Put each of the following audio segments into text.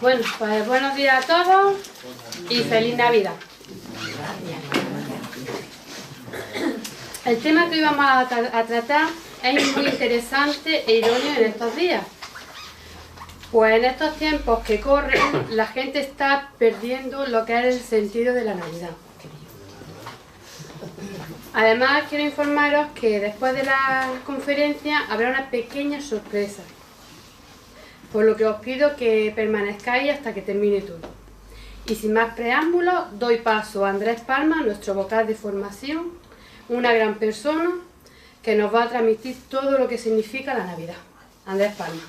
Bueno, pues buenos días a todos y feliz Navidad. El tema que hoy vamos a tratar es muy interesante e idóneo en estos días. Pues en estos tiempos que corren, la gente está perdiendo lo que es el sentido de la Navidad. Además, quiero informaros que después de la conferencia habrá una pequeña sorpresa, por lo que os pido que permanezcáis hasta que termine todo. Y sin más preámbulos, doy paso a Andrés Palma, nuestro vocal de formación, una gran persona que nos va a transmitir todo lo que significa la Navidad. Andrés Palma.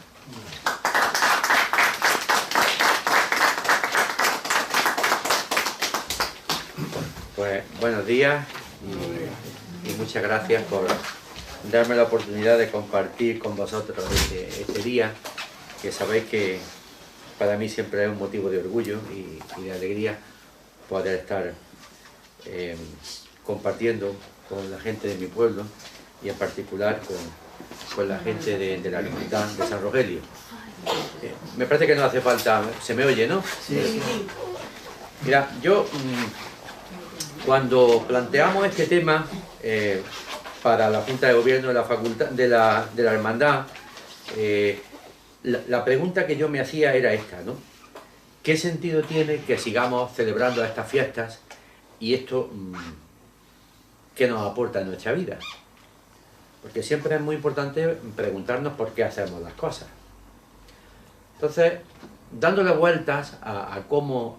Pues buenos días y muchas gracias por darme la oportunidad de compartir con vosotros este día, que sabéis que para mí siempre es un motivo de orgullo y de alegría poder estar compartiendo con la gente de mi pueblo y en particular con la gente de la Hermandad de San Rogelio. Me parece que no hace falta, se me oye, ¿no? Sí. Mira, yo cuando planteamos este tema para la Junta de Gobierno de la Facultad de la Hermandad, la pregunta que yo me hacía era esta, ¿no? ¿Qué sentido tiene que sigamos celebrando estas fiestas y esto qué nos aporta en nuestra vida? Porque siempre es muy importante preguntarnos por qué hacemos las cosas. Entonces, dándole vueltas a cómo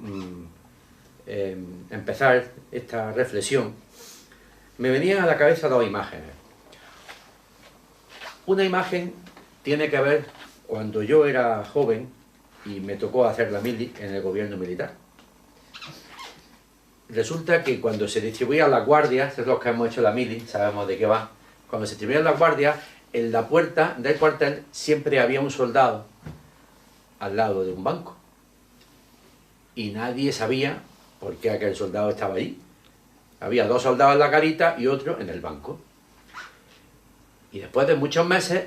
empezar esta reflexión, me venían a la cabeza dos imágenes. Una imagen tiene que ver cuando yo era joven y me tocó hacer la mili en el gobierno militar. Resulta que cuando se distribuían las guardias, es los que hemos hecho la mili, sabemos de qué va, cuando se distribuían las guardias, en la puerta del cuartel siempre había un soldado al lado de un banco. Y nadie sabía por qué aquel soldado estaba allí. Había dos soldados en la garita y otro en el banco. Y después de muchos meses,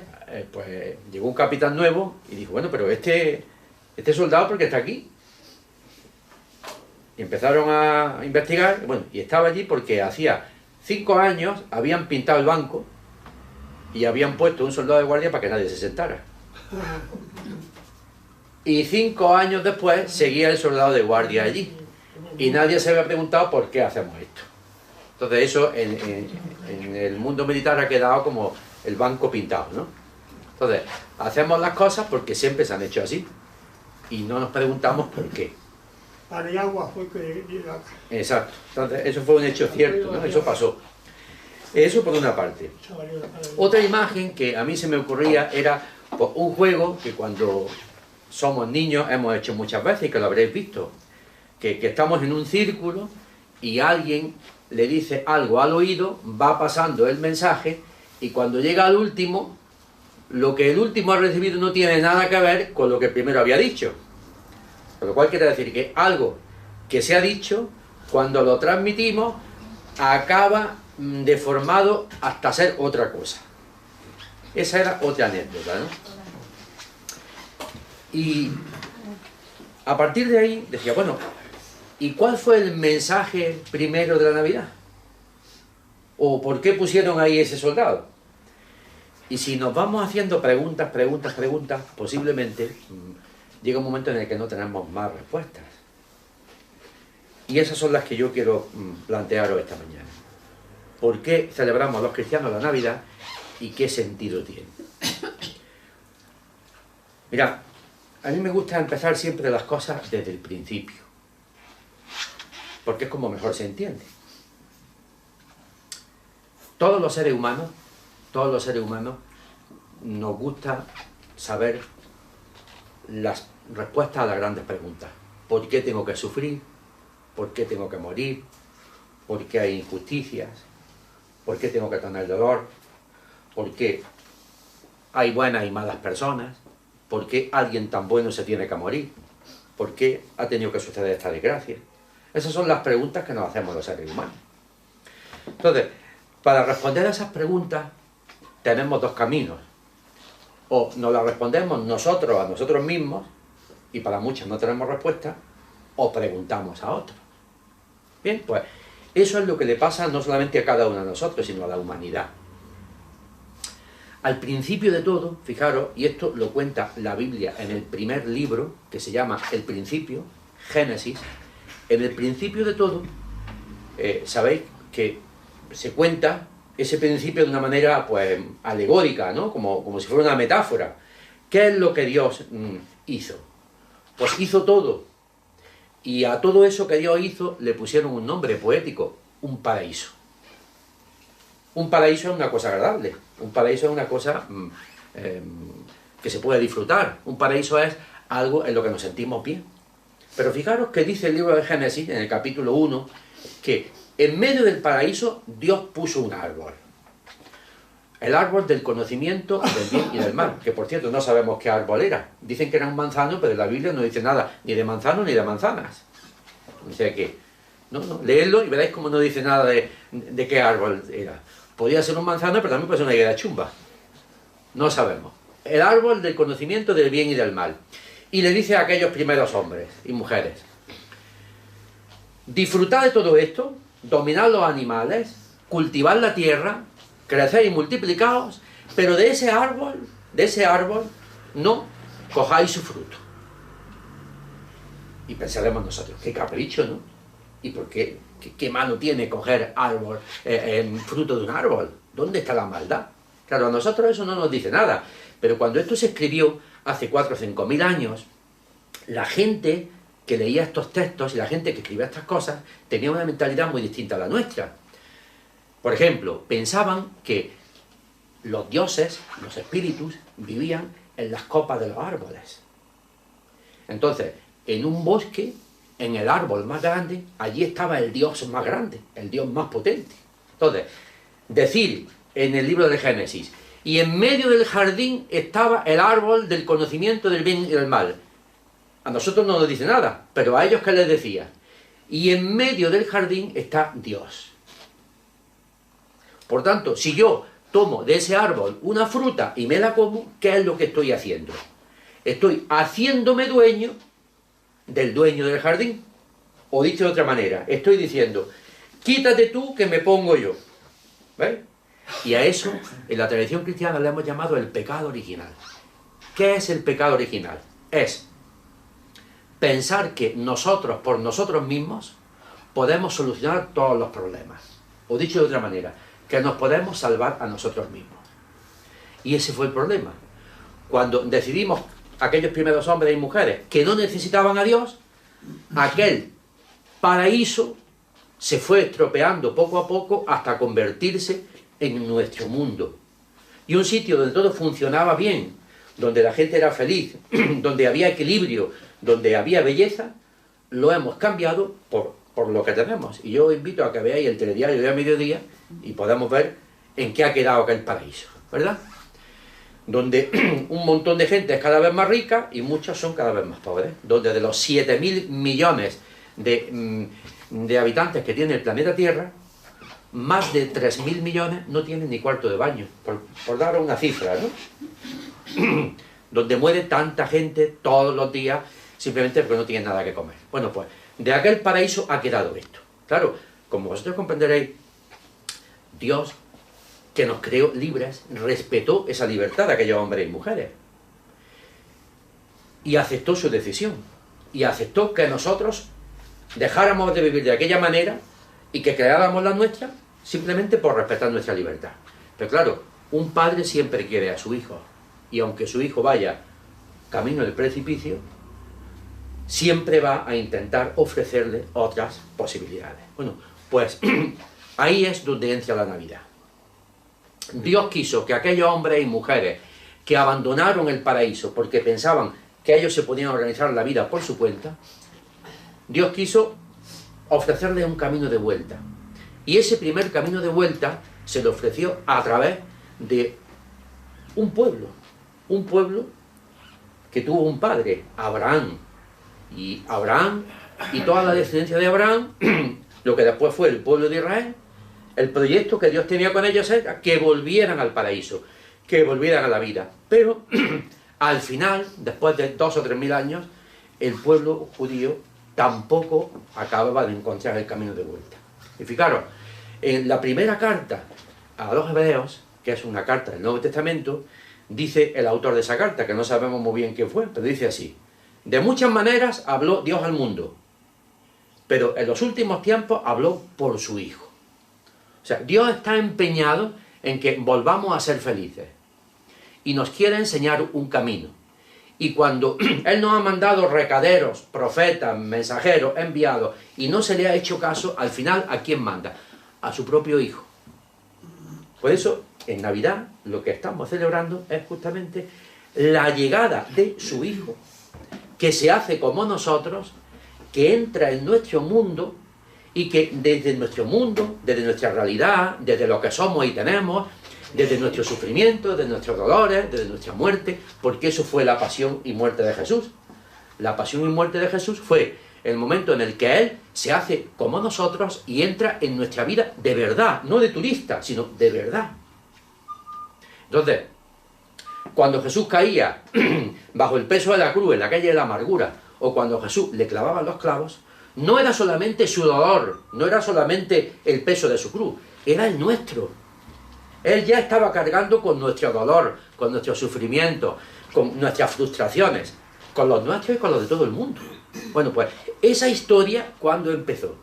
pues llegó un capitán nuevo y dijo, bueno, pero este soldado, ¿por qué está aquí? Y empezaron a investigar, bueno, y estaba allí porque hacía 5 años habían pintado el banco y habían puesto un soldado de guardia para que nadie se sentara. Y 5 años después seguía el soldado de guardia allí. Y nadie se había preguntado por qué hacemos esto. Entonces eso en el mundo militar ha quedado como el banco pintado, ¿no? Entonces, hacemos las cosas porque siempre se han hecho así. Y no nos preguntamos por qué. Exacto. Entonces, eso fue un hecho cierto, ¿no? Eso pasó. Eso por una parte. Otra imagen que a mí se me ocurría era pues, un juego que cuando somos niños hemos hecho muchas veces y que lo habréis visto. Que estamos en un círculo y alguien le dice algo al oído, va pasando el mensaje y cuando llega al último, lo que el último ha recibido no tiene nada que ver con lo que el primero había dicho. Con lo cual quiere decir que algo que se ha dicho, cuando lo transmitimos, acaba deformado hasta ser otra cosa. Esa era otra anécdota, ¿no? Y a partir de ahí decía, bueno, ¿y cuál fue el mensaje primero de la Navidad? ¿O por qué pusieron ahí ese soldado? Y si nos vamos haciendo preguntas, posiblemente llega un momento en el que no tenemos más respuestas. Y esas son las que yo quiero plantearos esta mañana. ¿Por qué celebramos los cristianos la Navidad y qué sentido tiene? Mira, a mí me gusta empezar siempre las cosas desde el principio, porque es como mejor se entiende. Todos los seres humanos nos gusta saber las respuestas a las grandes preguntas. ¿Por qué tengo que sufrir? ¿Por qué tengo que morir? ¿Por qué hay injusticias? ¿Por qué tengo que tener dolor? ¿Por qué hay buenas y malas personas? ¿Por qué alguien tan bueno se tiene que morir? ¿Por qué ha tenido que suceder esta desgracia? Esas son las preguntas que nos hacemos los seres humanos. Entonces, para responder a esas preguntas tenemos dos caminos. O nos las respondemos nosotros a nosotros mismos, y para muchas no tenemos respuesta, o preguntamos a otros. Bien, pues eso es lo que le pasa no solamente a cada uno de nosotros, sino a la humanidad. Al principio de todo, fijaros, y esto lo cuenta la Biblia en el primer libro, que se llama El Principio, Génesis, en el principio de todo, sabéis que se cuenta ese principio de una manera, pues, alegórica, ¿no? Como si fuera una metáfora. ¿Qué es lo que Dios hizo? Pues hizo todo. Y a todo eso que Dios hizo le pusieron un nombre poético, un paraíso. Un paraíso es una cosa agradable, un paraíso es una cosa que se puede disfrutar, un paraíso es algo en lo que nos sentimos bien. Pero fijaros que dice el libro de Génesis, en el capítulo 1, que en medio del paraíso Dios puso un árbol. El árbol del conocimiento del bien y del mal, que por cierto no sabemos qué árbol era. Dicen que era un manzano, pero en la Biblia no dice nada, ni de manzano ni de manzanas. O sea que, leedlo y veréis cómo no dice nada de qué árbol era. Podría ser un manzano, pero también puede ser una higuera chumba. No sabemos. El árbol del conocimiento del bien y del mal. Y le dice a aquellos primeros hombres y mujeres: disfrutad de todo esto, dominad los animales, cultivad la tierra, creced y multiplicaos, pero de ese árbol, no cojáis su fruto. Y pensaremos nosotros, qué capricho, ¿no? ¿Y por qué? ¿Qué malo tiene coger árbol, fruto de un árbol? ¿Dónde está la maldad? Claro, a nosotros eso no nos dice nada, pero cuando esto se escribió hace 4 o 5 mil años, la gente que leía estos textos y la gente que escribía estas cosas tenía una mentalidad muy distinta a la nuestra. Por ejemplo, pensaban que los dioses, los espíritus, vivían en las copas de los árboles. Entonces, en un bosque, en el árbol más grande, allí estaba el Dios más grande, el Dios más potente. Entonces, decir en el libro de Génesis, y en medio del jardín estaba el árbol del conocimiento del bien y del mal. A nosotros no nos dice nada, pero a ellos ¿qué les decía? Y en medio del jardín está Dios. Por tanto, si yo tomo de ese árbol una fruta y me la como, ¿qué es lo que estoy haciendo? Estoy haciéndome dueño del dueño del jardín. O dicho de otra manera, estoy diciendo, quítate tú que me pongo yo. ¿Veis? Y a eso, en la tradición cristiana le hemos llamado el pecado original. ¿Qué es el pecado original? Es pensar que nosotros, por nosotros mismos, podemos solucionar todos los problemas. O dicho de otra manera, que nos podemos salvar a nosotros mismos. Y ese fue el problema. Cuando decidimos, aquellos primeros hombres y mujeres, que no necesitaban a Dios, aquel paraíso se fue estropeando poco a poco hasta convertirse en nuestro mundo. Y un sitio donde todo funcionaba bien, donde la gente era feliz, donde había equilibrio, donde había belleza, lo hemos cambiado por lo que tenemos. Y yo os invito a que veáis el telediario de a mediodía y podamos ver en qué ha quedado aquel paraíso, ¿verdad? Donde un montón de gente es cada vez más rica y muchos son cada vez más pobres. Donde de los 7.000 millones de habitantes que tiene el planeta Tierra, más de 3.000 millones no tienen ni cuarto de baño, por dar una cifra, ¿no? Donde muere tanta gente todos los días simplemente porque no tienen nada que comer. Bueno, pues de aquel paraíso ha quedado esto. Claro, como vosotros comprenderéis, Dios, que nos creó libres, respetó esa libertad de aquellos hombres y mujeres. Y aceptó su decisión. Y aceptó que nosotros dejáramos de vivir de aquella manera y que creáramos la nuestra simplemente por respetar nuestra libertad. Pero claro, un padre siempre quiere a su hijo. Y aunque su hijo vaya camino del precipicio, siempre va a intentar ofrecerle otras posibilidades. Bueno, pues ahí es donde entra la Navidad. Dios quiso que aquellos hombres y mujeres que abandonaron el paraíso porque pensaban que ellos se podían organizar la vida por su cuenta, Dios quiso ofrecerles un camino de vuelta. Y ese primer camino de vuelta se le ofreció a través de un pueblo que tuvo un padre, Abraham. Y Abraham y toda la descendencia de Abraham, lo que después fue el pueblo de Israel, el proyecto que Dios tenía con ellos era que volvieran al paraíso, que volvieran a la vida. Pero al final, después de 2 o 3 mil años, el pueblo judío tampoco acababa de encontrar el camino de vuelta. Y fijaros, en la primera carta a los hebreos, que es una carta del Nuevo Testamento, dice el autor de esa carta, que no sabemos muy bien quién fue, pero dice así: de muchas maneras habló Dios al mundo, pero en los últimos tiempos habló por su Hijo. O sea, Dios está empeñado en que volvamos a ser felices y nos quiere enseñar un camino. Y cuando Él nos ha mandado recaderos, profetas, mensajeros, enviados, y no se le ha hecho caso, al final, ¿a quién manda? A su propio Hijo. Por eso, en Navidad, lo que estamos celebrando es justamente la llegada de su Hijo, que se hace como nosotros, que entra en nuestro mundo, y que desde nuestro mundo, desde nuestra realidad, desde lo que somos y tenemos, desde nuestro sufrimiento, desde nuestros dolores, desde nuestra muerte, porque eso fue la pasión y muerte de Jesús. La pasión y muerte de Jesús fue el momento en el que Él se hace como nosotros y entra en nuestra vida de verdad, no de turista, sino de verdad. Entonces, cuando Jesús caía bajo el peso de la cruz en la calle de la amargura, o cuando Jesús le clavaban los clavos, no era solamente su dolor, no era solamente el peso de su cruz, era el nuestro. Él ya estaba cargando con nuestro dolor, con nuestro sufrimiento, con nuestras frustraciones, con los nuestros y con los de todo el mundo. Bueno, pues esa historia, ¿cuándo empezó?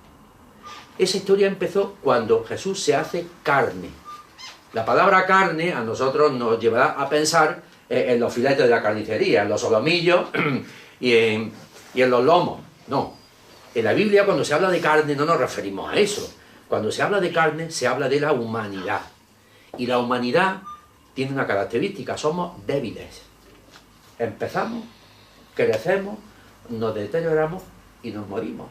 Esa historia empezó cuando Jesús se hace carne. La palabra carne a nosotros nos llevará a pensar en los filetes de la carnicería, en los solomillos y en los lomos. No. En la Biblia, cuando se habla de carne, no nos referimos a eso. Cuando se habla de carne, se habla de la humanidad. Y la humanidad tiene una característica: somos débiles. Empezamos, crecemos, nos deterioramos y nos morimos.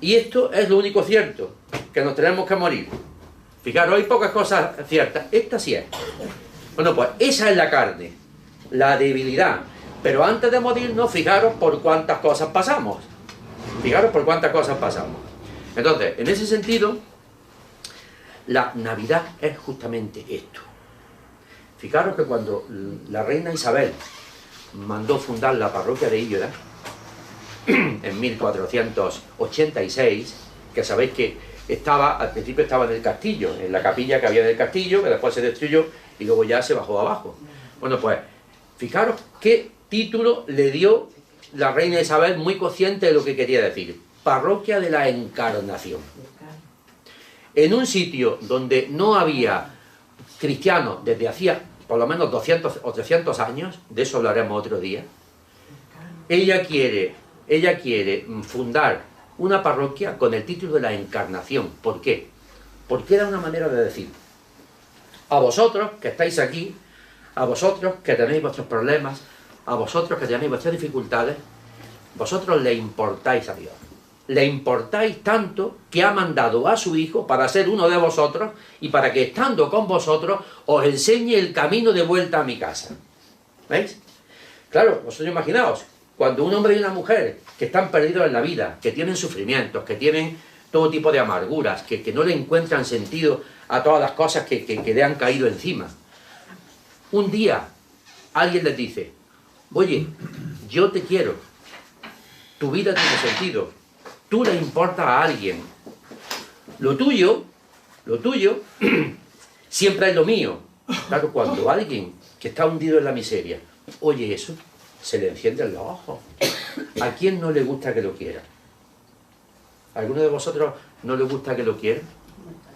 Y esto es lo único cierto, que nos tenemos que morir. Fijaros, hay pocas cosas ciertas. Esta sí es. Bueno, pues esa es la carne, la debilidad. Pero antes de morirnos, fijaros por cuántas cosas pasamos. Fijaros por cuántas cosas pasamos. Entonces, en ese sentido, la Navidad es justamente esto. Fijaros que cuando la reina Isabel mandó fundar la parroquia de Illora, en 1486, que sabéis que al principio estaba en el castillo, en la capilla que había del castillo, que después se destruyó y luego ya se bajó abajo. Bueno, pues, fijaros qué título le dio la reina Isabel, muy consciente de lo que quería decir: Parroquia de la Encarnación. En un sitio donde no había cristianos desde hacía por lo menos 200 o 300 años, de eso hablaremos otro día, ella quiere fundar una parroquia con el título de la Encarnación. ¿Por qué? Porque era una manera de decir: a vosotros que estáis aquí, a vosotros que tenéis vuestros problemas, a vosotros que tenéis vuestras dificultades, vosotros le importáis a Dios. Le importáis tanto que ha mandado a su Hijo para ser uno de vosotros y para que, estando con vosotros, os enseñe el camino de vuelta a mi casa. ¿Veis? Claro, vosotros imaginaos, cuando un hombre y una mujer que están perdidos en la vida, que tienen sufrimientos, que tienen todo tipo de amarguras, que no le encuentran sentido a todas las cosas que le han caído encima, un día alguien les dice: oye, yo te quiero, tu vida tiene sentido, tú le importas a alguien, lo tuyo, siempre es lo mío. Claro, cuando alguien que está hundido en la miseria oye eso, se le encienden los ojos. ¿A quién no le gusta que lo quieran? ¿A alguno de vosotros no le gusta que lo quieran?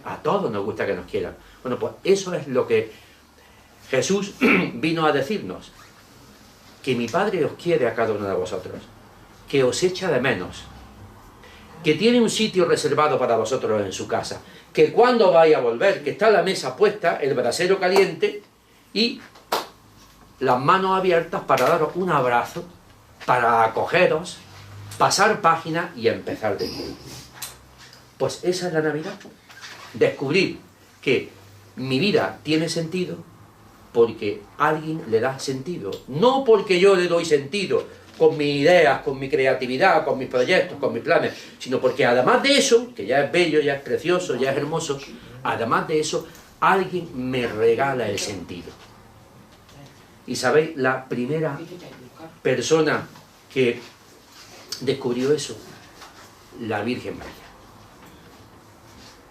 A todos nos gusta que nos quieran. Bueno, pues eso es lo que Jesús vino a decirnos: que mi Padre os quiere a cada uno de vosotros, que os echa de menos, que tiene un sitio reservado para vosotros en su casa, que cuando vais a volver, que está la mesa puesta, el brasero caliente y las manos abiertas para daros un abrazo, para acogeros, pasar página y empezar de nuevo. Pues esa es la Navidad. Descubrir que mi vida tiene sentido porque alguien le da sentido, no porque yo le doy sentido con mis ideas, con mi creatividad, con mis proyectos, con mis planes, sino porque además de eso, que ya es bello, ya es precioso, ya es hermoso, además de eso, alguien me regala el sentido. Y sabéis, la primera persona que descubrió eso? La Virgen María.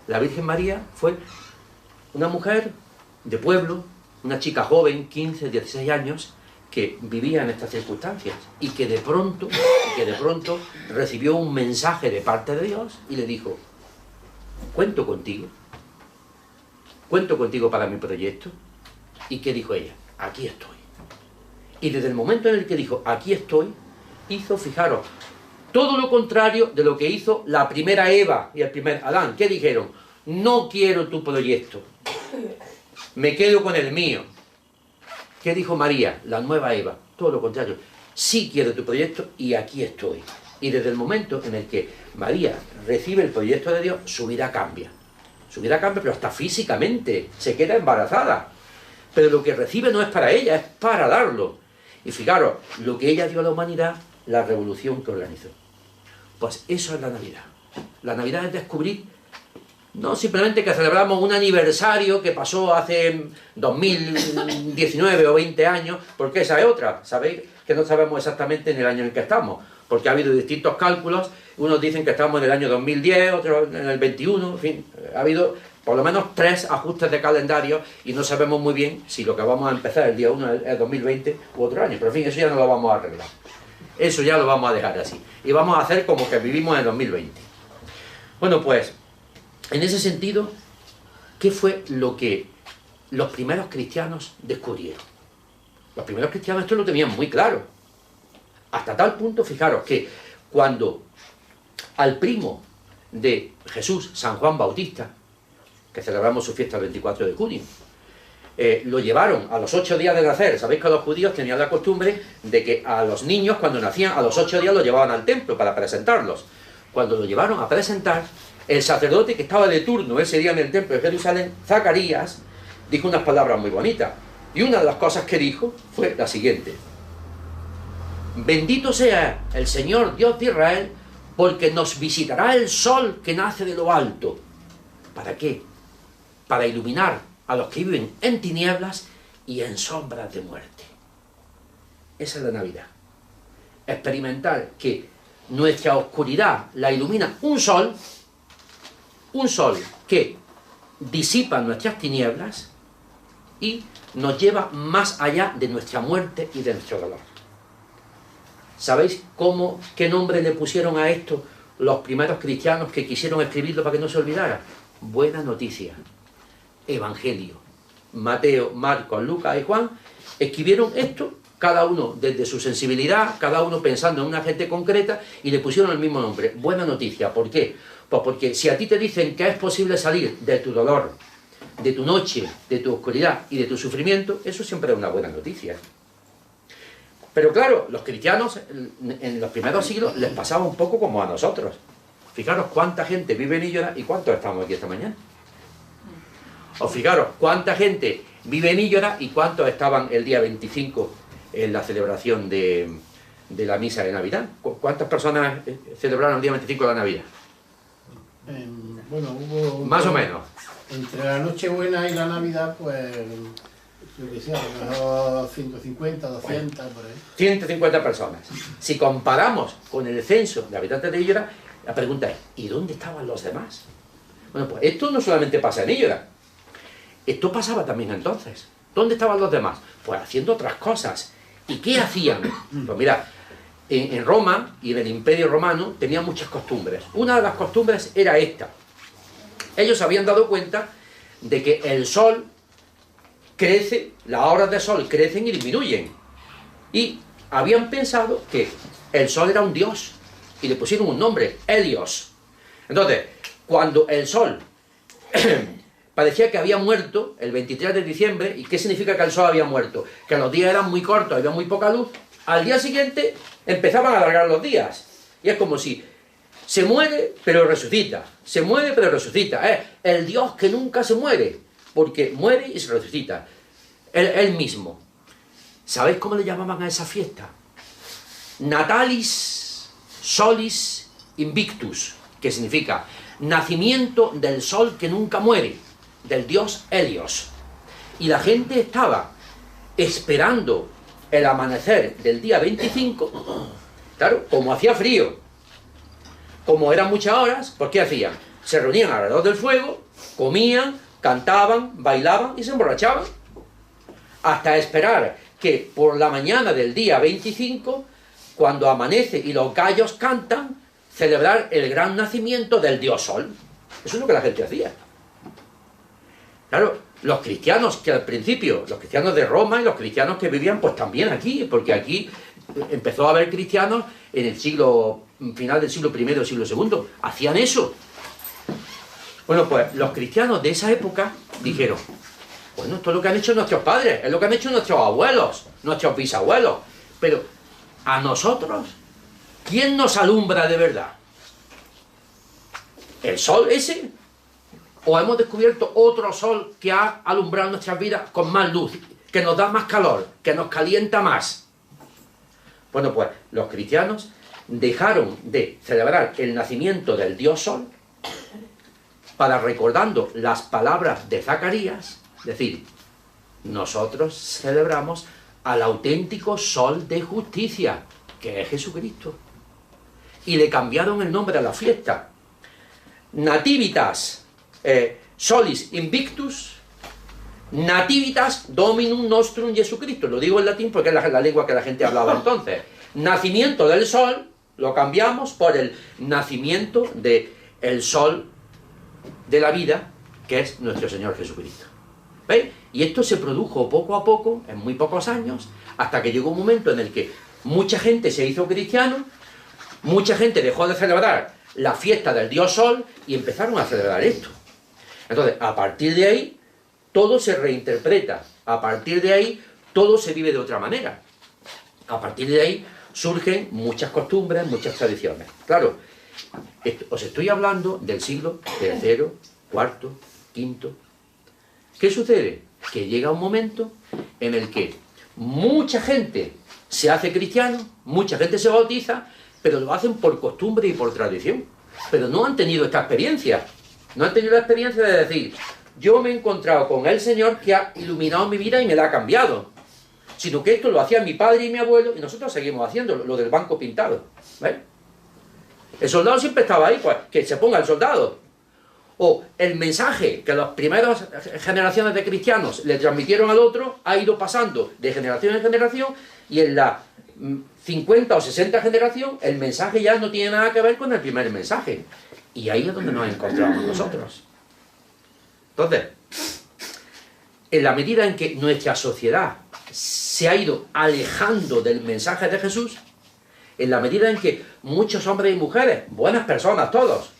La Virgen María fue una mujer de pueblo, una chica joven, 15, 16 años, que vivía en estas circunstancias y que de pronto recibió un mensaje de parte de Dios y le dijo: cuento contigo para mi proyecto. ¿Y qué dijo ella? Aquí estoy. Y desde el momento en el que dijo aquí estoy, hizo, fijaros, todo lo contrario de lo que hizo la primera Eva y el primer Adán. ¿Qué dijeron? No quiero tu proyecto, me quedo con el mío. ¿Qué dijo María, la nueva Eva? Todo lo contrario. Sí quiero tu proyecto y aquí estoy. Y desde el momento en el que María recibe el proyecto de Dios, su vida cambia. Su vida cambia, pero hasta físicamente. Se queda embarazada. Pero lo que recibe no es para ella, es para darlo. Y fijaros, lo que ella dio a la humanidad, la revolución que organizó. Pues eso es la Navidad. La Navidad es descubrir, no simplemente que celebramos un aniversario que pasó hace 2019 o 20 años, porque esa es otra. Sabéis que no sabemos exactamente en el año en el que estamos, porque ha habido distintos cálculos. Unos dicen que estamos en el año 2010, otros en el 21, en fin, ha habido por lo menos 3 ajustes de calendario y no sabemos muy bien si lo que vamos a empezar el día 1 es 2020 u otro año. Pero en fin, eso ya no lo vamos a arreglar. Eso ya lo vamos a dejar así. Y vamos a hacer como que vivimos en el 2020. Bueno, pues, en ese sentido, ¿qué fue lo que los primeros cristianos descubrieron? Los primeros cristianos esto lo tenían muy claro. Hasta tal punto, fijaros, que cuando al primo de Jesús, San Juan Bautista, que celebramos su fiesta el 24 de junio, lo llevaron a los 8 días de nacer. Sabéis que los judíos tenían la costumbre de que a los niños, cuando nacían, a los 8 días los llevaban al templo para presentarlos. Cuando lo llevaron a presentar, el sacerdote que estaba de turno ese día en el templo de Jerusalén, Zacarías, dijo unas palabras muy bonitas. Y una de las cosas que dijo fue la siguiente: bendito sea el Señor Dios de Israel, porque nos visitará el sol que nace de lo alto. ¿Para qué? Para iluminar a los que viven en tinieblas y en sombras de muerte. Esa es la Navidad. Experimentar que nuestra oscuridad la ilumina un sol que disipa nuestras tinieblas y nos lleva más allá de nuestra muerte y de nuestro dolor. ¿Sabéis qué nombre le pusieron a esto los primeros cristianos que quisieron escribirlo para que no se olvidara? Buena noticia. Evangelio. Mateo, Marcos, Lucas y Juan escribieron esto, cada uno desde su sensibilidad, cada uno pensando en una gente concreta, y le pusieron el mismo nombre, buena noticia. ¿Por qué? Pues porque si a ti te dicen que es posible salir de tu dolor, de tu noche, de tu oscuridad y de tu sufrimiento, eso siempre es una buena noticia. Pero claro, los cristianos en los primeros siglos les pasaba un poco como a nosotros. Fijaros cuánta gente vive en Illora y cuántos estamos aquí esta mañana. O fijaros cuánta gente vive en Illora y cuántos estaban el día 25 en la celebración de la misa de Navidad. ¿Cuántas personas celebraron el día 25 la Navidad? Bueno, hubo... Más o menos. Entre la Nochebuena y la Navidad, pues... yo qué sé, a lo mejor 150, 200, bueno, por ahí. 150 personas. Si comparamos con el censo de habitantes de Illora, la pregunta es, ¿y dónde estaban los demás? Bueno, pues esto no solamente pasa en Illora. Esto pasaba también entonces. ¿Dónde estaban los demás? Pues haciendo otras cosas. ¿Y qué hacían? Pues mira, en Roma y en el Imperio Romano tenían muchas costumbres. Una de las costumbres era esta. Ellos se habían dado cuenta de que el sol crece, las horas de sol crecen y disminuyen. Y habían pensado que el sol era un dios. Y le pusieron un nombre, Helios. Entonces, cuando el sol parecía que había muerto el 23 de diciembre, ¿y qué significa que el sol había muerto? Que los días eran muy cortos, había muy poca luz. Al día siguiente empezaban a alargar los días. Y es como si se muere pero resucita, se muere pero resucita. Es el Dios que nunca se muere, porque muere y se resucita. Él mismo. ¿Sabéis cómo le llamaban a esa fiesta? Natalis Solis Invictus, que significa nacimiento del sol que nunca muere, del dios Helios. Y la gente estaba esperando el amanecer del día 25, Claro, como hacía frío, como eran muchas horas, pues ¿qué hacían? Se reunían alrededor del fuego, comían, cantaban, bailaban y se emborrachaban. Hasta esperar que por la mañana del día 25, cuando amanece y los gallos cantan, celebrar el gran nacimiento del dios Sol. Eso es lo que la gente hacía. Claro, los cristianos que al principio, los cristianos de Roma y los cristianos que vivían pues también aquí, porque aquí empezó a haber cristianos en el final del siglo I o siglo II, hacían eso. Bueno, pues los cristianos de esa época dijeron, bueno, esto es lo que han hecho nuestros padres, es lo que han hecho nuestros abuelos, nuestros bisabuelos, pero a nosotros, ¿quién nos alumbra de verdad? ¿El sol ese? ¿O hemos descubierto otro sol que ha alumbrado nuestras vidas con más luz, que nos da más calor, que nos calienta más? Bueno, pues los cristianos dejaron de celebrar el nacimiento del dios Sol para, recordando las palabras de Zacarías, decir, nosotros celebramos al auténtico sol de justicia, que es Jesucristo. Y le cambiaron el nombre a la fiesta. Nativitas solis invictus, nativitas dominum nostrum Jesucristo. Lo digo en latín porque es la lengua que la gente hablaba entonces. Nacimiento del sol, lo cambiamos por el nacimiento del sol de la vida, que es nuestro Señor Jesucristo. ¿Veis? Y esto se produjo poco a poco, en muy pocos años, hasta que llegó un momento en el que mucha gente se hizo cristiano, mucha gente dejó de celebrar la fiesta del dios Sol y empezaron a celebrar esto. Entonces, a partir de ahí, todo se reinterpreta. A partir de ahí, todo se vive de otra manera. A partir de ahí, surgen muchas costumbres, muchas tradiciones. Claro, os estoy hablando del siglo III, IV, V. ¿Qué sucede? Que llega un momento en el que mucha gente se hace cristiano, mucha gente se bautiza, pero lo hacen por costumbre y por tradición. Pero no han tenido esta experiencia. No han tenido la experiencia de decir, yo me he encontrado con el Señor que ha iluminado mi vida y me la ha cambiado. Sino que esto lo hacían mi padre y mi abuelo y nosotros seguimos haciendo lo del banco pintado. ¿Ves? El soldado siempre estaba ahí, pues que se ponga el soldado. O el mensaje que las primeras generaciones de cristianos le transmitieron al otro ha ido pasando de generación en generación y en la 50 o 60 generación el mensaje ya no tiene nada que ver con el primer mensaje. Y ahí es donde nos encontramos nosotros. Entonces, en la medida en que nuestra sociedad se ha ido alejando del mensaje de Jesús, en la medida en que muchos hombres y mujeres, buenas personas todos,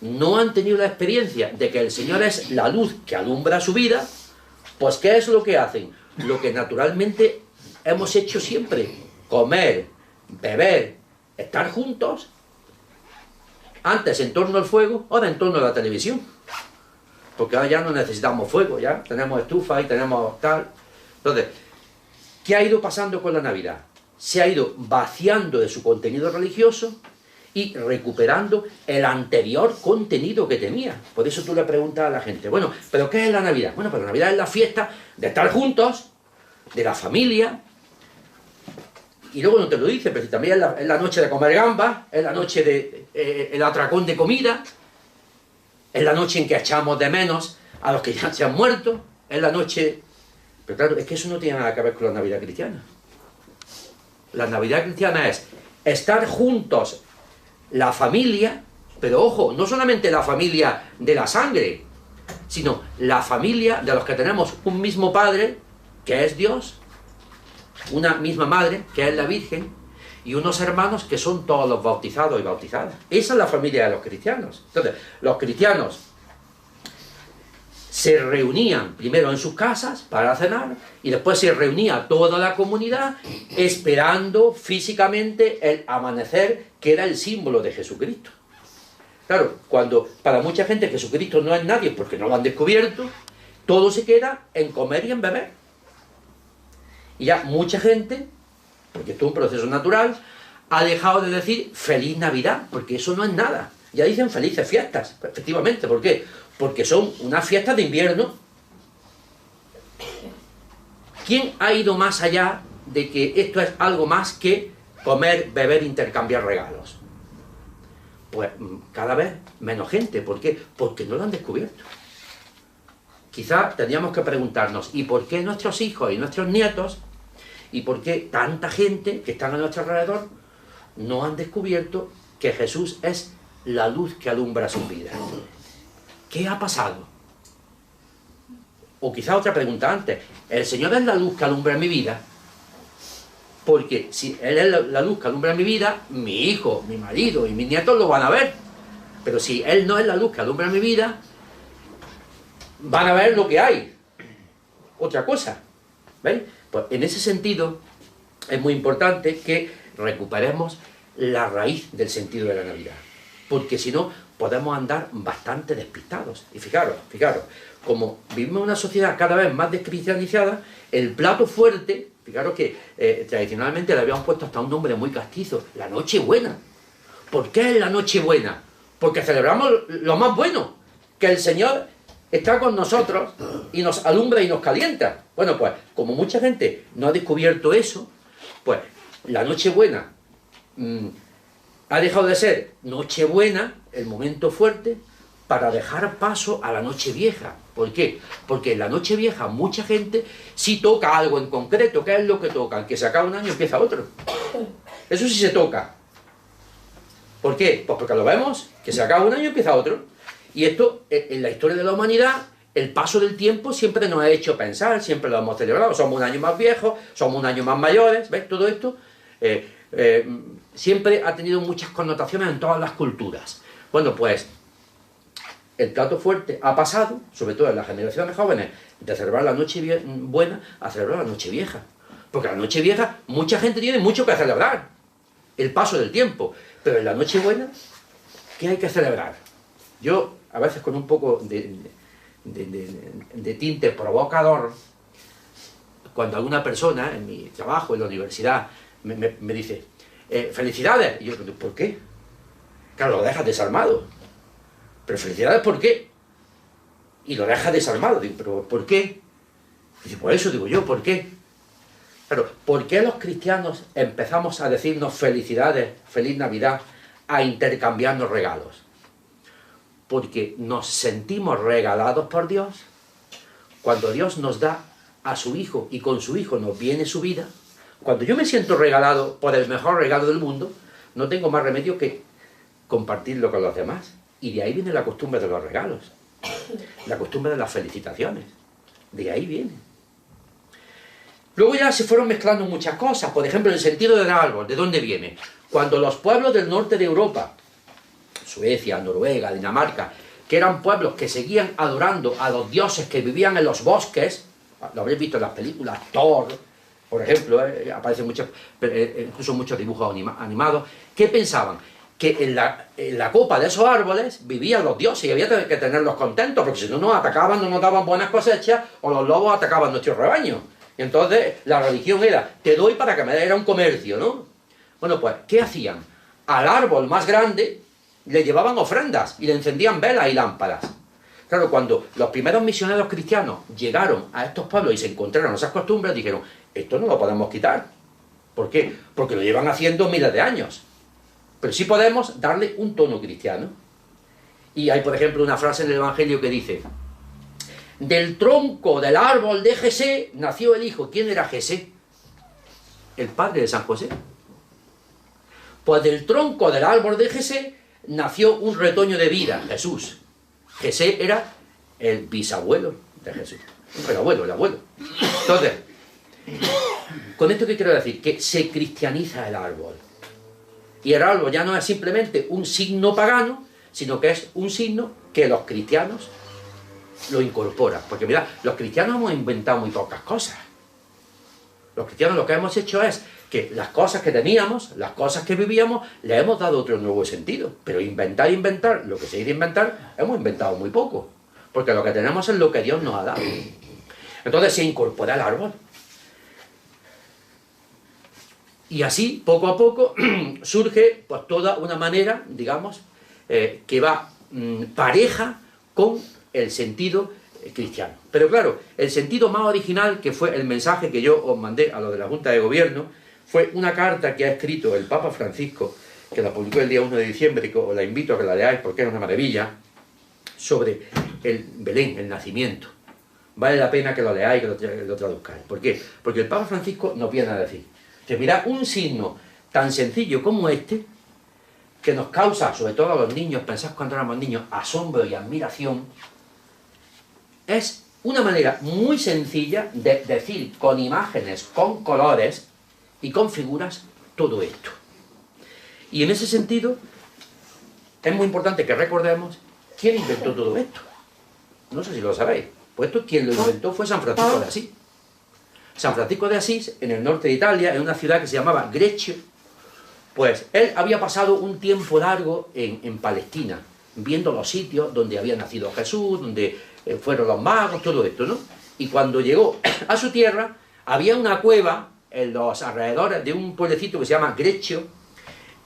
no han tenido la experiencia de que el Señor es la luz que alumbra su vida, pues ¿qué es lo que hacen? Lo que naturalmente hemos hecho siempre, comer, beber, estar juntos, antes en torno al fuego, ahora en torno a la televisión, porque ahora ya no necesitamos fuego, ya tenemos estufa y tenemos tal. Entonces, ¿qué ha ido pasando con la Navidad? Se ha ido vaciando de su contenido religioso y recuperando el anterior contenido que tenía. Por eso tú le preguntas a la gente, bueno, ¿pero qué es la Navidad? Bueno, pues la Navidad es la fiesta de estar juntos, de la familia, y luego no te lo dice, pero también es la noche de comer gambas, es la noche de el atracón de comida, es la noche en que echamos de menos a los que ya se han muerto, es la noche... Pero claro, es que eso no tiene nada que ver con la Navidad cristiana. La Navidad cristiana es estar juntos, la familia, pero ojo, no solamente la familia de la sangre, sino la familia de los que tenemos un mismo Padre, que es Dios, una misma Madre, que es la Virgen, y unos hermanos que son todos los bautizados y bautizadas. Esa es la familia de los cristianos. Entonces, los cristianos se reunían primero en sus casas para cenar y después se reunía toda la comunidad esperando físicamente el amanecer, que era el símbolo de Jesucristo. Claro, cuando para mucha gente Jesucristo no es nadie porque no lo han descubierto, todo se queda en comer y en beber. Y ya mucha gente, porque esto es un proceso natural, ha dejado de decir feliz Navidad, porque eso no es nada. Ya dicen felices fiestas, efectivamente. ¿Por qué? Porque son unas fiestas de invierno. ¿Quién ha ido más allá de que esto es algo más que comer, beber, intercambiar regalos. Pues cada vez menos gente. ¿Por qué? Porque no lo han descubierto. Quizás tendríamos que preguntarnos, ¿y por qué nuestros hijos y nuestros nietos, y por qué tanta gente que está a nuestro alrededor, no han descubierto que Jesús es la luz que alumbra su vida? ¿Qué ha pasado? O quizá otra pregunta antes, ¿el Señor es la luz que alumbra mi vida? Porque si Él es la luz que alumbra mi vida, mi hijo, mi marido y mis nietos lo van a ver. Pero si Él no es la luz que alumbra mi vida, van a ver lo que hay. Otra cosa. ¿Veis? Pues en ese sentido es muy importante que recuperemos la raíz del sentido de la Navidad. Porque si no, podemos andar bastante despistados. Y fijaros, como vivimos en una sociedad cada vez más descristianizada, el plato fuerte, fijaros que tradicionalmente le habíamos puesto hasta un nombre muy castizo, la Nochebuena. ¿Por qué es la Nochebuena? Porque celebramos lo más bueno, que el Señor está con nosotros y nos alumbra y nos calienta. Bueno, pues como mucha gente no ha descubierto eso, pues la Nochebuena ha dejado de ser Nochebuena, el momento fuerte, para dejar paso a la Nochevieja. ¿Por qué? Porque en la Nochevieja mucha gente sí toca algo en concreto. ¿Qué es lo que toca? Que se acaba un año y empieza otro. Eso sí se toca. ¿Por qué? Pues porque lo vemos, que se acaba un año y empieza otro. Y esto, en la historia de la humanidad, el paso del tiempo siempre nos ha hecho pensar, siempre lo hemos celebrado. Somos un año más viejos, somos un año más mayores, ¿ves? Todo esto siempre ha tenido muchas connotaciones en todas las culturas. Bueno, pues el plato fuerte ha pasado, sobre todo en las generaciones jóvenes, de celebrar la Nochebuena a celebrar la Nochevieja. Porque la Nochevieja, mucha gente tiene mucho que celebrar, el paso del tiempo. Pero en la Nochebuena, ¿qué hay que celebrar? Yo, a veces con un poco de tinte provocador, cuando alguna persona en mi trabajo, en la universidad, me dice, felicidades. Y yo, ¿por qué? Claro, lo dejas desarmado. Pero felicidades, ¿por qué? Y lo dejas desarmado. Digo, ¿pero por qué? Y digo, por eso digo yo, ¿por qué? Claro, ¿por qué los cristianos empezamos a decirnos felicidades, feliz Navidad, a intercambiarnos regalos? Porque nos sentimos regalados por Dios. Cuando Dios nos da a su Hijo y con su Hijo nos viene su vida, cuando yo me siento regalado por el mejor regalo del mundo, no tengo más remedio que compartirlo con los demás. Y de ahí viene la costumbre de los regalos, la costumbre de las felicitaciones. De ahí viene. Luego ya se fueron mezclando muchas cosas. Por ejemplo, el sentido del árbol, ¿de dónde viene? Cuando los pueblos del norte de Europa, Suecia, Noruega, Dinamarca, que eran pueblos que seguían adorando a los dioses que vivían en los bosques, lo habréis visto en las películas, Thor, por ejemplo, aparecen muchos, incluso muchos dibujos animados, ¿qué pensaban? Que en la copa de esos árboles vivían los dioses y había que tenerlos contentos, porque si no nos atacaban, no nos daban buenas cosechas, o los lobos atacaban nuestro rebaño. Y entonces la religión era, te doy para que me des, era un comercio, ¿no? Bueno, pues, ¿qué hacían? Al árbol más grande le llevaban ofrendas y le encendían velas y lámparas. Claro, cuando los primeros misioneros cristianos llegaron a estos pueblos y se encontraron esas costumbres, dijeron, esto no lo podemos quitar. ¿Por qué? Porque lo llevan haciendo miles de años. Pero sí podemos darle un tono cristiano. Y hay, por ejemplo, una frase en el Evangelio que dice, del tronco del árbol de Jesé nació el Hijo. ¿Quién era Jesé? El padre de San José. Pues del tronco del árbol de Jesé nació un retoño de vida, Jesús. Jesé era el bisabuelo de Jesús. El abuelo, el abuelo. Entonces, ¿con esto qué quiero decir? Que se cristianiza el árbol. Y el árbol ya no es simplemente un signo pagano, sino que es un signo que los cristianos lo incorporan. Porque mirad, los cristianos hemos inventado muy pocas cosas. Los cristianos lo que hemos hecho es que las cosas que teníamos, las cosas que vivíamos, le hemos dado otro nuevo sentido. Pero inventar, lo que se dice inventar, hemos inventado muy poco. Porque lo que tenemos es lo que Dios nos ha dado. Entonces se incorpora el árbol. Y así, poco a poco, surge pues toda una manera, digamos, que va pareja con el sentido cristiano. Pero claro, el sentido más original, que fue el mensaje que yo os mandé a los de la Junta de Gobierno, fue una carta que ha escrito el Papa Francisco, que la publicó el día 1 de diciembre, que os la invito a que la leáis porque es una maravilla, sobre el Belén, el nacimiento. Vale la pena que lo leáis, que lo traduzcáis. ¿Por qué? Porque el Papa Francisco no viene a decir. Mirad, un signo tan sencillo como este, que nos causa, sobre todo a los niños, pensad cuando éramos niños, asombro y admiración, es una manera muy sencilla de decir con imágenes, con colores y con figuras todo esto. Y en ese sentido, es muy importante que recordemos quién inventó todo esto. No sé si lo sabéis. Pues esto quien lo inventó fue San Francisco de Asís. San Francisco de Asís, en el norte de Italia, en una ciudad que se llamaba Greccio, pues él había pasado un tiempo largo en Palestina, viendo los sitios donde había nacido Jesús, donde fueron los magos, todo esto, ¿no? Y cuando llegó a su tierra, había una cueva en los alrededores de un pueblecito que se llama Greccio,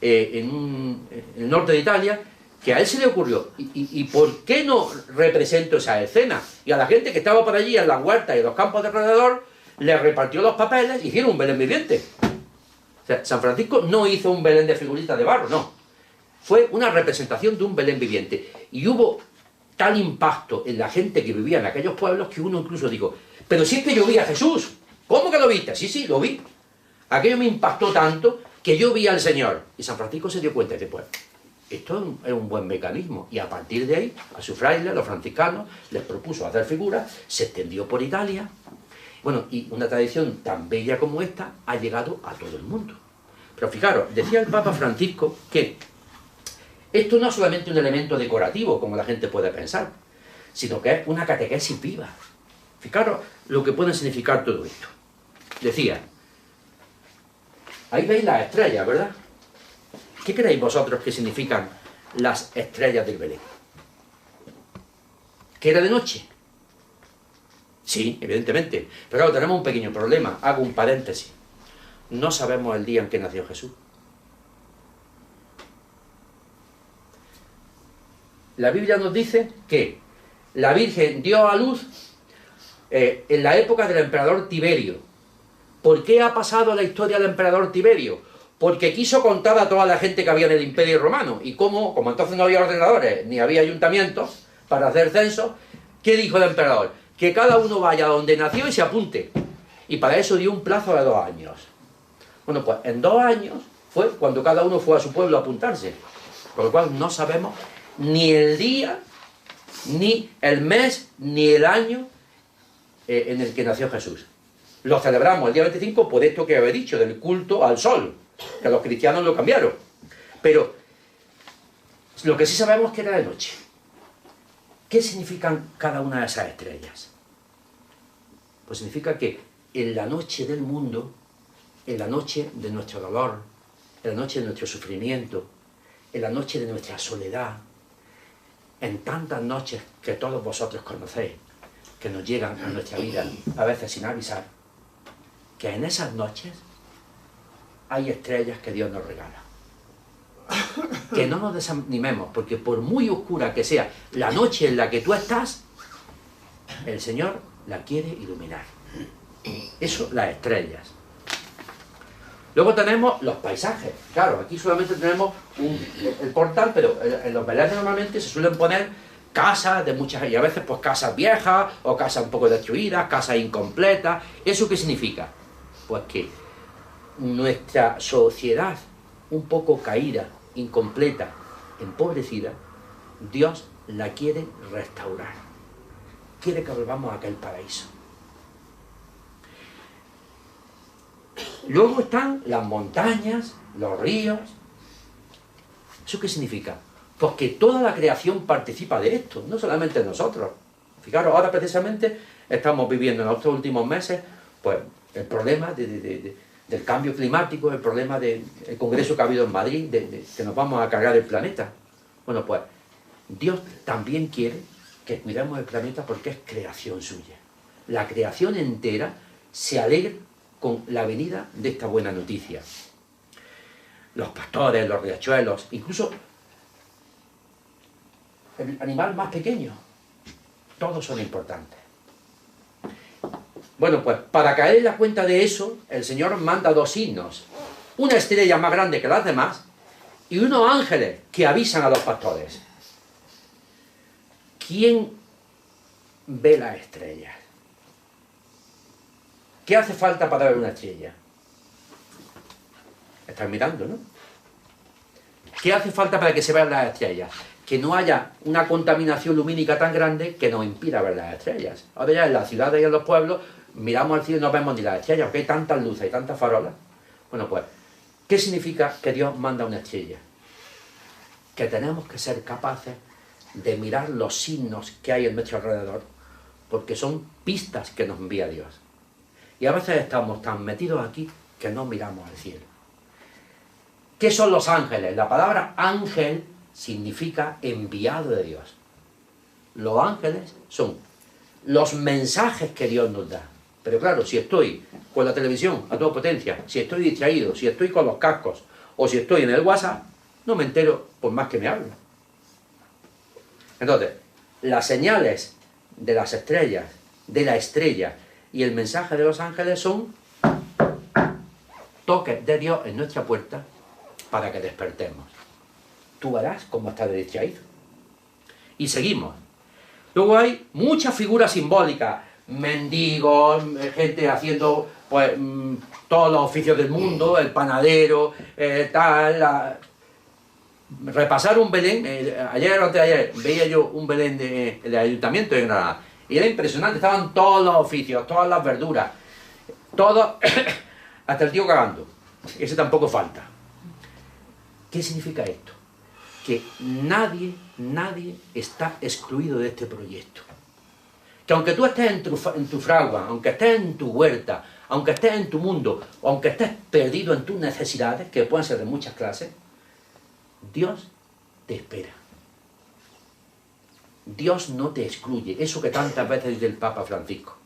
en el norte de Italia, que a él se le ocurrió, ¿y por qué no represento esa escena? Y a la gente que estaba por allí, en las huertas y en los campos de alrededor, le repartió los papeles y hicieron un Belén viviente. O sea, San Francisco no hizo un Belén de figuritas de barro, no. Fue una representación de un Belén viviente. Y hubo tal impacto en la gente que vivía en aquellos pueblos que uno incluso dijo, pero si es que yo vi a Jesús, ¿cómo que lo viste? Sí, sí, lo vi. Aquello me impactó tanto que yo vi al Señor. Y San Francisco se dio cuenta de que, pues, esto es un buen mecanismo. Y a partir de ahí, a sus frailes, los franciscanos, les propuso hacer figuras, se extendió por Italia. Bueno, y una tradición tan bella como esta ha llegado a todo el mundo. Pero fijaros, decía el Papa Francisco que esto no es solamente un elemento decorativo, como la gente puede pensar, sino que es una catequesis viva. Fijaros lo que puede significar todo esto. Decía, ahí veis las estrellas, ¿verdad? ¿Qué creéis vosotros que significan las estrellas del Belén? ¿Que era de noche? Sí, evidentemente. Pero claro, tenemos un pequeño problema. Hago un paréntesis. No sabemos el día en que nació Jesús. La Biblia nos dice que la Virgen dio a luz en la época del emperador Tiberio. ¿Por qué ha pasado la historia del emperador Tiberio? Porque quiso contar a toda la gente que había en el Imperio Romano. Y como entonces no había ordenadores, ni había ayuntamientos para hacer censos, ¿qué dijo el emperador? Que cada uno vaya donde nació y se apunte. Y para eso dio un plazo de 2 años. Bueno, pues en 2 años fue cuando cada uno fue a su pueblo a apuntarse. Con lo cual no sabemos ni el día, ni el mes, ni el año en el que nació Jesús. Lo celebramos el día 25 por esto que había dicho, del culto al sol, que los cristianos lo cambiaron. Pero lo que sí sabemos es que era de noche. ¿Qué significan cada una de esas estrellas? Pues significa que en la noche del mundo, en la noche de nuestro dolor, en la noche de nuestro sufrimiento, en la noche de nuestra soledad, en tantas noches que todos vosotros conocéis, que nos llegan a nuestra vida, a veces sin avisar, que en esas noches hay estrellas que Dios nos regala. Que no nos desanimemos, porque por muy oscura que sea la noche en la que tú estás, el Señor la quiere iluminar. Eso, las estrellas. Luego tenemos los paisajes. Claro, aquí solamente tenemos el portal, pero en los belenes normalmente se suelen poner casas de muchas, y a veces pues casas viejas, o casas un poco destruidas, casas incompletas. ¿Eso qué significa? Pues que nuestra sociedad un poco caída, incompleta, empobrecida, Dios la quiere restaurar. Quiere que volvamos a aquel paraíso. Luego están las montañas, los ríos. ¿Eso qué significa? Pues que toda la creación participa de esto, no solamente nosotros. Fijaros, ahora precisamente estamos viviendo en estos últimos meses pues el problema del cambio climático, el problema del congreso que ha habido en Madrid, que nos vamos a cargar el planeta. Bueno, pues Dios también quiere que cuidemos el planeta porque es creación suya. La creación entera se alegra con la venida de esta buena noticia. Los pastores, los riachuelos, incluso el animal más pequeño, todos son importantes. Bueno, pues para caer en la cuenta de eso, el Señor manda 2 signos. una estrella más grande que las demás y unos ángeles que avisan a los pastores. ¿Quién ve las estrellas? ¿Qué hace falta para ver una estrella? Estás mirando, ¿no? ¿Qué hace falta para que se vean las estrellas? Que no haya una contaminación lumínica tan grande que nos impida ver las estrellas. Ahora ya en las ciudades y en los pueblos miramos al cielo y no vemos ni las estrellas, porque hay tantas luces y tantas farolas. Bueno, pues, ¿qué significa que Dios manda una estrella? Que tenemos que ser capaces de mirar los signos que hay en nuestro alrededor, porque son pistas que nos envía Dios. Y a veces estamos tan metidos aquí que no miramos al cielo. ¿Qué son los ángeles? La palabra ángel significa enviado de Dios. Los ángeles son los mensajes que Dios nos da. Pero claro, si estoy con la televisión a toda potencia, si estoy distraído, si estoy con los cascos o si estoy en el WhatsApp, no me entero por más que me hablen. Entonces, las señales de las estrellas, de la estrella y el mensaje de los ángeles son toques de Dios en nuestra puerta para que despertemos. Tú verás cómo estás distraído. Y seguimos. Luego hay muchas figuras simbólicas, mendigos, gente haciendo pues todos los oficios del mundo, el panadero, repasar un Belén, ayer o antes de ayer veía yo un Belén del Ayuntamiento de Granada, y era impresionante, estaban todos los oficios, todas las verduras, todo, hasta el tío cagando, ese tampoco falta. ¿Qué significa esto? Que nadie está excluido de este proyecto. Que aunque tú estés en tu fragua, aunque estés en tu huerta, aunque estés en tu mundo, o aunque estés perdido en tus necesidades, que pueden ser de muchas clases, Dios te espera. Dios no te excluye. Eso que tantas veces dice el Papa Francisco.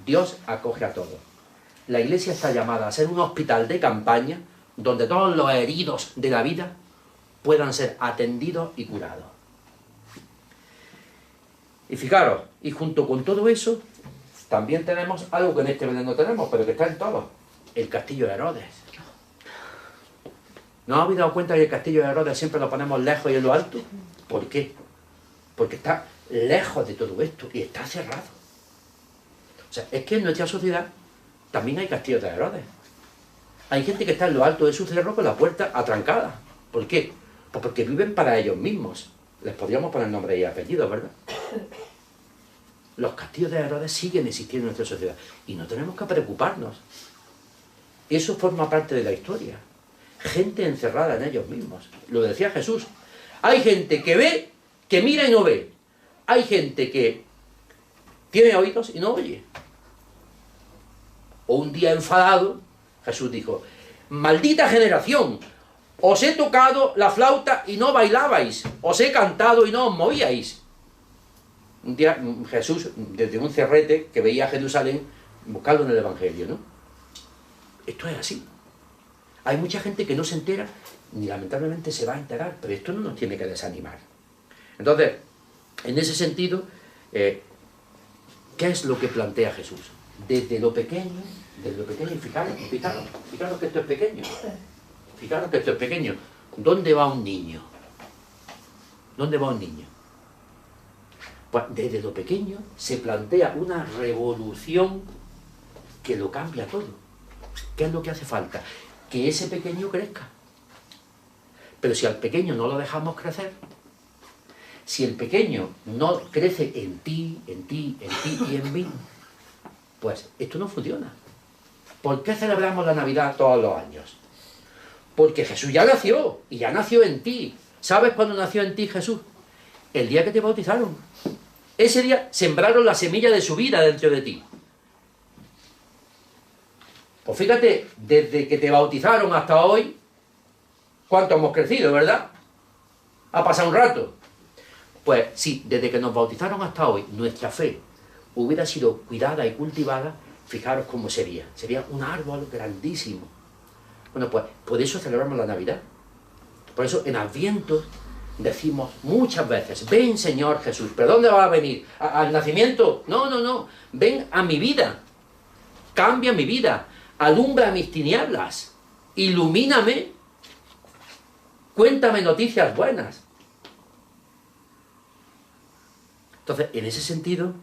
Dios acoge a todos. La Iglesia está llamada a ser un hospital de campaña donde todos los heridos de la vida puedan ser atendidos y curados. Y fijaros, y junto con todo eso, también tenemos algo que en este Belén no tenemos, pero que está en todos, el castillo de Herodes. ¿No os habéis dado cuenta que el castillo de Herodes siempre lo ponemos lejos y en lo alto? ¿Por qué? Porque está lejos de todo esto y está cerrado. O sea, es que en nuestra sociedad también hay castillos de Herodes. Hay gente que está en lo alto de su cerro con la puerta atrancada. ¿Por qué? Pues porque viven para ellos mismos. Les podríamos poner nombre y apellidos, ¿verdad? Los castillos de Herodes siguen existiendo en nuestra sociedad y no tenemos que preocuparnos. Eso forma parte de la historia. Gente encerrada en ellos mismos. Lo decía Jesús. Hay gente que ve, que mira y no ve. Hay gente que tiene oídos y no oye. O un día enfadado, Jesús dijo: maldita generación, os he tocado la flauta y no bailabais, os he cantado y no os movíais. Un día Jesús, desde un cerrete que veía a Jerusalén, buscando en el Evangelio, ¿no? Esto es así. Hay mucha gente que no se entera, ni lamentablemente se va a enterar, pero esto no nos tiene que desanimar. Entonces, en ese sentido, ¿qué es lo que plantea Jesús? Desde lo pequeño, y fijaros que esto es pequeño. Fijaros que esto es pequeño. ¿Dónde va un niño? ¿Dónde va un niño? Pues desde lo pequeño se plantea una revolución que lo cambia todo. ¿Qué es lo que hace falta? Que ese pequeño crezca. Pero si al pequeño no lo dejamos crecer, si el pequeño no crece en ti y en mí, pues esto no funciona. ¿Por qué celebramos la Navidad todos los años? Porque Jesús ya nació, y ya nació en ti. ¿Sabes cuándo nació en ti Jesús? El día que te bautizaron. Ese día sembraron la semilla de su vida dentro de ti. Pues fíjate, desde que te bautizaron hasta hoy, ¿cuánto hemos crecido, verdad? Ha pasado un rato. Pues sí, desde que nos bautizaron hasta hoy, nuestra fe hubiera sido cuidada y cultivada, fijaros cómo sería. Sería un árbol grandísimo. Bueno, pues por eso celebramos la Navidad. Por eso en Adviento decimos muchas veces: ven Señor Jesús. ¿Pero dónde va a venir? ¿Al nacimiento? No. Ven a mi vida. Cambia mi vida. Alumbra mis tinieblas. ilumíname, cuéntame noticias buenas. Entonces, en ese sentido,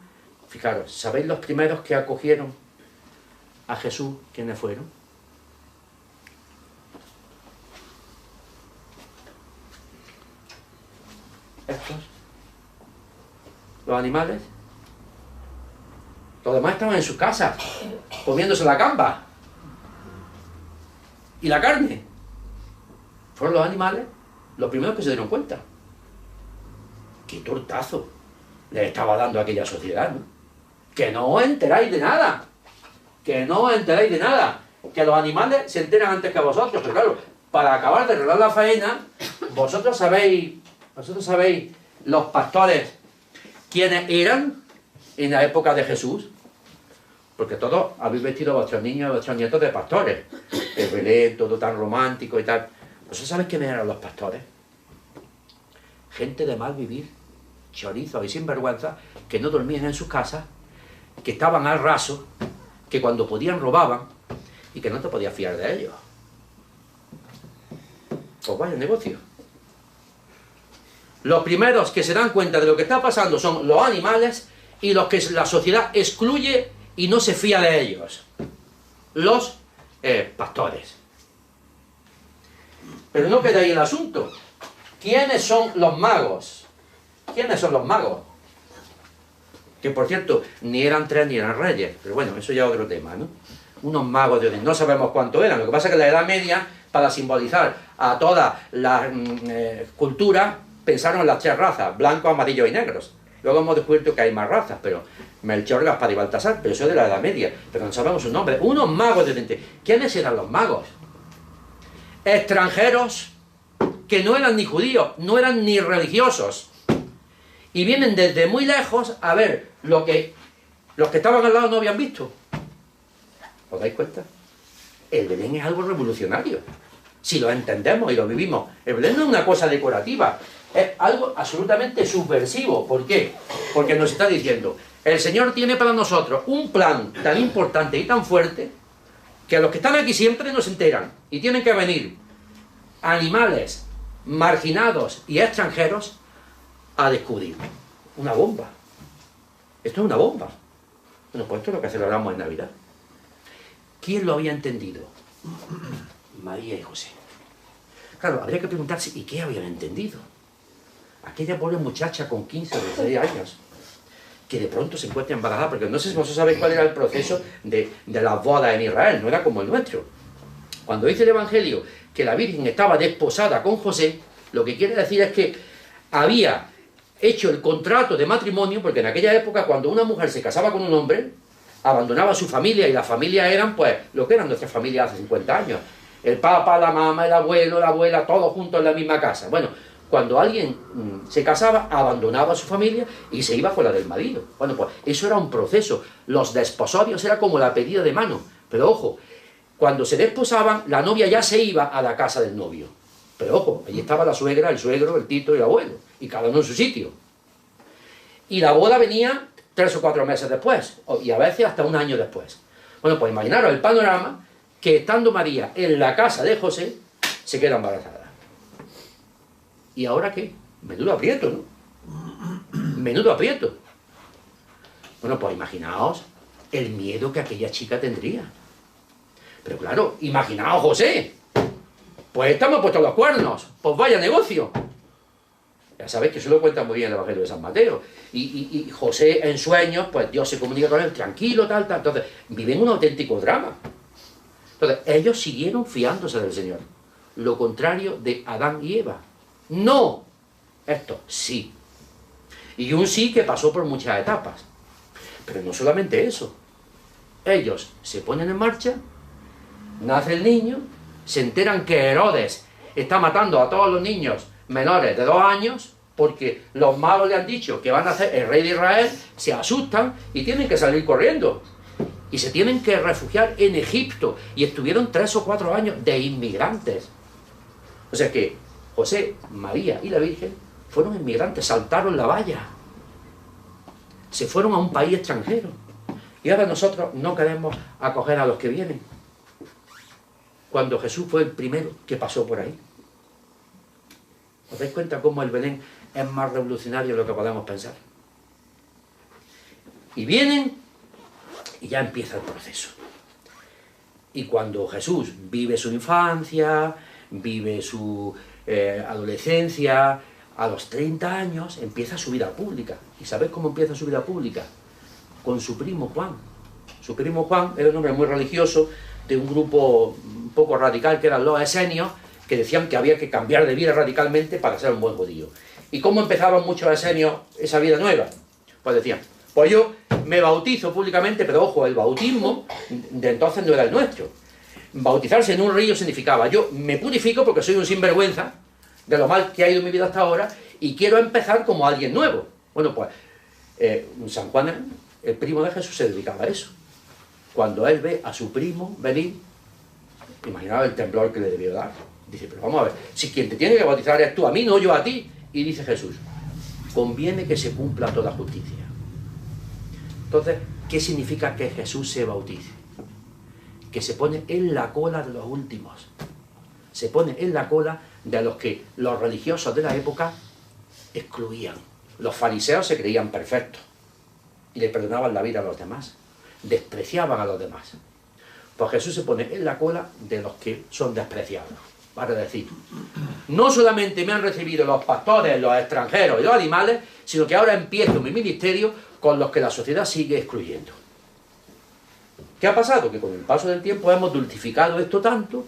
fijaros, ¿sabéis los primeros que acogieron a Jesús? ¿Quiénes fueron? Estos. Los animales. Los demás estaban en sus casas, comiéndose la gamba y la carne. Fueron los animales los primeros que se dieron cuenta. ¡Qué tortazo les estaba dando a aquella sociedad, ¿no? Que no os enteráis de nada. Que no os enteráis de nada. Que los animales se enteran antes que vosotros. Pero claro, para acabar de arreglar la faena, vosotros sabéis los pastores quiénes eran en la época de Jesús. Porque todos habéis vestido a vuestros niños y a vuestros nietos de pastores. El Belén, todo tan romántico y tal. ¿Vosotros sabéis quiénes eran los pastores? Gente de mal vivir, chorizos y sinvergüenza, que no dormían en sus casas, que estaban al raso, que cuando podían robaban y que no te podías fiar de ellos. Pues vaya negocio. Los primeros que se dan cuenta de lo que está pasando son los animales y los que la sociedad excluye y no se fía de ellos. Los pastores. Pero no queda ahí el asunto. ¿Quiénes son los magos? ¿Quiénes son los magos? Que por cierto, ni eran 3 ni eran reyes. Pero bueno, eso ya es otro tema, ¿no? Unos magos de Odín. No sabemos cuánto eran. Lo que pasa es que en la Edad Media, para simbolizar a toda la cultura, pensaron en las 3 razas: blancos, amarillos y negros. Luego hemos descubierto que hay más razas, pero Melchor, Gaspar y Baltasar, pero eso es de la Edad Media. Pero no sabemos su nombre. Unos magos de Oriente. ¿Quiénes eran los magos? Extranjeros que no eran ni judíos, no eran ni religiosos. Y vienen desde muy lejos a ver lo que los que estaban al lado no habían visto. ¿Os dais cuenta? El Belén es algo revolucionario. Si lo entendemos y lo vivimos. El Belén no es una cosa decorativa. Es algo absolutamente subversivo. ¿Por qué? Porque nos está diciendo, el Señor tiene para nosotros un plan tan importante y tan fuerte que a los que están aquí siempre no se enteran. Y tienen que venir animales marginados y extranjeros a descubrir una bomba. Esto es una bomba. Bueno, pues esto es lo que celebramos en Navidad. ¿Quién lo había entendido? María y José. Claro, habría que preguntarse, ¿y qué habían entendido? Aquella pobre muchacha con 15 o 16 años, que de pronto se encuentra embarazada, porque no sé si vosotros sabéis cuál era el proceso de las bodas en Israel, no era como el nuestro. Cuando dice el Evangelio que la Virgen estaba desposada con José, lo que quiere decir es que había hecho el contrato de matrimonio, porque en aquella época cuando una mujer se casaba con un hombre, abandonaba su familia, y las familias eran pues lo que eran nuestras familias hace 50 años. El papá, la mamá, el abuelo, la abuela, todos juntos en la misma casa. Bueno, cuando alguien se casaba, abandonaba a su familia y se iba con la del marido. Bueno, pues eso era un proceso. Los desposorios era como la pedida de mano. Pero ojo, cuando se desposaban, la novia ya se iba a la casa del novio. Pero ojo, allí estaba la suegra, el suegro, el tito y el abuelo. Y cada uno en su sitio. Y la boda venía 3 o 4 meses después. Y a veces hasta un año después. Bueno, pues imaginaros el panorama que estando María en la casa de José, se queda embarazada. ¿Y ahora qué? Menudo aprieto, ¿no? Menudo aprieto. Bueno, pues imaginaos el miedo que aquella chica tendría. Pero claro, imaginaos José. Pues estamos puestos los cuernos. Pues vaya negocio. Ya sabéis que eso lo cuenta muy bien el Evangelio de San Mateo. Y José en sueños, pues Dios se comunica con él, tranquilo, tal, tal. Entonces, viven un auténtico drama. Entonces, ellos siguieron fiándose del Señor. Lo contrario de Adán y Eva. No. Esto sí. Y un sí que pasó por muchas etapas. Pero no solamente eso. Ellos se ponen en marcha, nace el niño, se enteran que Herodes está matando a todos los niños menores de 2 años, porque los magos le han dicho que van a ser el rey de Israel, se asustan y tienen que salir corriendo. Y se tienen que refugiar en Egipto. Y estuvieron 3 o 4 años de inmigrantes. O sea que José, María y la Virgen fueron inmigrantes, saltaron la valla. Se fueron a un país extranjero. Y ahora nosotros no queremos acoger a los que vienen. cuando Jesús fue el primero que pasó por ahí. ¿Os dais cuenta cómo el Belén es más revolucionario de lo que podemos pensar? Y vienen y ya empieza el proceso. Y cuando Jesús vive su infancia, vive su adolescencia, a los 30 años empieza su vida pública. ¿Y sabéis cómo empieza su vida pública? Con su primo Juan. Su primo Juan era un hombre muy religioso, de un grupo un poco radical, que eran los esenios, que decían que había que cambiar de vida radicalmente para ser un buen judío. ¿Y cómo empezaban muchos esenios esa vida nueva? Pues decían, pues yo me bautizo públicamente, pero ojo, el bautismo de entonces no era el nuestro. Bautizarse en un río significaba, yo me purifico porque soy un sinvergüenza de lo mal que ha ido mi vida hasta ahora y quiero empezar como alguien nuevo. Bueno, pues San Juan, el primo de Jesús, se dedicaba a eso. Cuando él ve a su primo venir, imaginaba el temblor que le debió dar. Dice, pero vamos a ver, si quien te tiene que bautizar es tú, a mí, no yo a ti. Y dice Jesús, conviene que se cumpla toda justicia. Entonces, ¿qué significa que Jesús se bautice? Que se pone en la cola de los últimos. Se pone en la cola de los que los religiosos de la época excluían. Los fariseos se creían perfectos y le perdonaban la vida a los demás. Despreciaban a los demás. Pues Jesús se pone en la cola de los que son despreciados. Para decir, no solamente me han recibido los pastores, los extranjeros y los animales, sino que ahora empiezo mi ministerio con los que la sociedad sigue excluyendo. ¿Qué ha pasado? Que con el paso del tiempo hemos dulcificado esto tanto,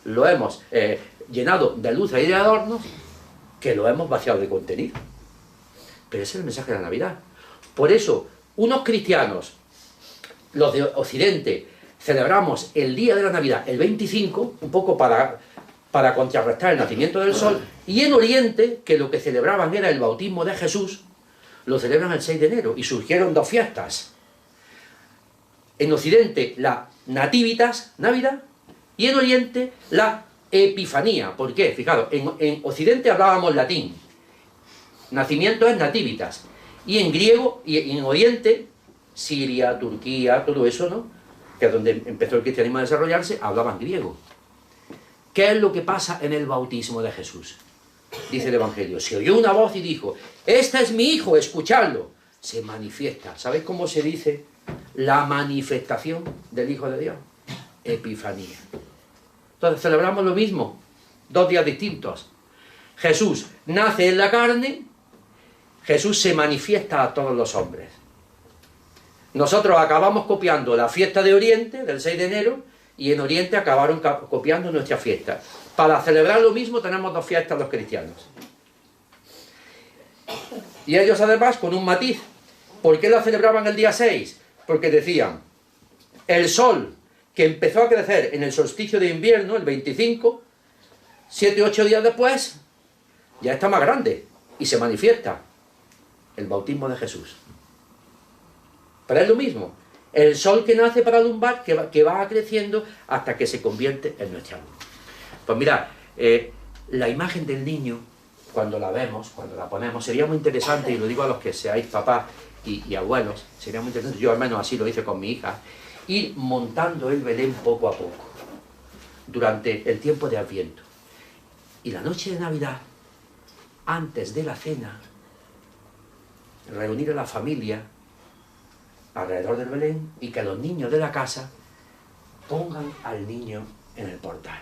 lo hemos llenado de luces y de adornos, que lo hemos vaciado de contenido. Pero ese es el mensaje de la Navidad. Por eso, unos cristianos, los de Occidente, celebramos el día de la Navidad, el 25, un poco para contrarrestar el nacimiento del sol, y en Oriente, que lo que celebraban era el bautismo de Jesús, lo celebran el 6 de enero, y surgieron dos fiestas. En Occidente, la Nativitas, Navidad, y en Oriente, la Epifanía. ¿Por qué? Fijaros, en Occidente hablábamos latín, nacimiento es Nativitas, y en griego, y en Oriente, Siria, Turquía, todo eso, ¿no?, que es donde empezó el cristianismo a desarrollarse, hablaban griego. ¿Qué es lo que pasa en el bautismo de Jesús? Dice el Evangelio, se oyó una voz y dijo, este es mi hijo, escuchadlo. Se manifiesta. ¿Sabéis cómo se dice la manifestación del Hijo de Dios? Epifanía. Entonces celebramos lo mismo, dos días distintos. Jesús nace en la carne, Jesús se manifiesta a todos los hombres. Nosotros acabamos copiando la fiesta de Oriente, del 6 de enero, y en Oriente acabaron copiando nuestra fiesta. Para celebrar lo mismo tenemos dos fiestas los cristianos. Y ellos además con un matiz. ¿Por qué la celebraban el día 6? Porque decían, el sol que empezó a crecer en el solsticio de invierno, el 25, 7 u 8 días después, ya está más grande y se manifiesta el bautismo de Jesús. Pero es lo mismo. El sol que nace para alumbrar, que va creciendo hasta que se convierte en nuestra luz. Pues mirad, la imagen del niño, cuando la vemos, cuando la ponemos, sería muy interesante, y lo digo a los que seáis papás y abuelos, sería muy interesante, yo al menos así lo hice con mi hija, ir montando el Belén poco a poco, durante el tiempo de Adviento. Y la noche de Navidad, antes de la cena, reunir a la familia alrededor del Belén y que los niños de la casa pongan al niño en el portal.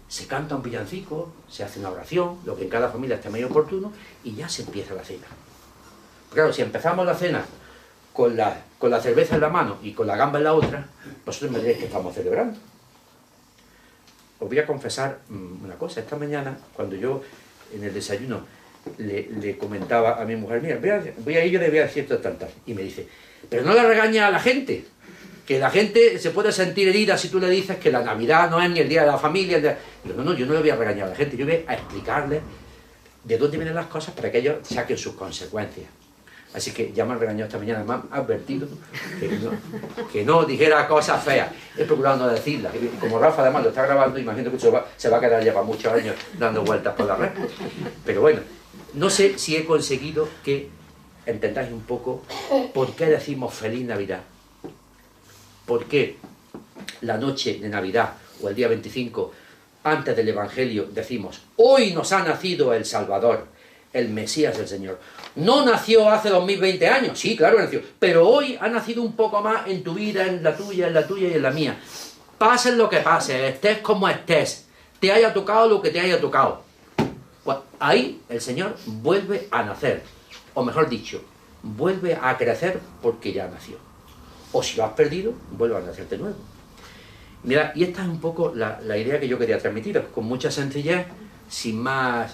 Se canta un villancico, se hace una oración, lo que en cada familia esté medio oportuno, y ya se empieza la cena. Claro, si empezamos la cena con la cerveza en la mano y con la gamba en la otra, vosotros me diréis que estamos celebrando. Os voy a confesar una cosa. Esta mañana, cuando yo en el desayuno le comentaba a mi mujer, mira, voy a ir, yo le voy a decir esto tantas, y me dice, pero no le regaña a la gente, que la gente se puede sentir herida si tú le dices que la Navidad no es ni el día de la familia. No, yo no le voy a regañar a la gente, yo voy a explicarles de dónde vienen las cosas para que ellos saquen sus consecuencias. Así que ya me han regañado esta mañana, me han advertido que no dijera cosas feas. He procurado no decirlas. Y como Rafa además lo está grabando, imagino que se va a quedar ya para muchos años dando vueltas por la red. Pero bueno, no sé si he conseguido que entendáis un poco por qué decimos Feliz Navidad. ¿Por qué la noche de Navidad o el día 25, antes del Evangelio, decimos, hoy nos ha nacido el Salvador, el Mesías del Señor. No nació hace 2020 años, sí, claro que nació, pero hoy ha nacido un poco más en tu vida, en la tuya y en la mía. Pase lo que pase, estés como estés, te haya tocado lo que te haya tocado. Pues ahí el Señor vuelve a nacer, o mejor dicho, vuelve a crecer porque ya nació. O si lo has perdido, vuelve a nacer de nuevo. Mira, y esta es un poco la idea que yo quería transmitiros, con mucha sencillez, sin más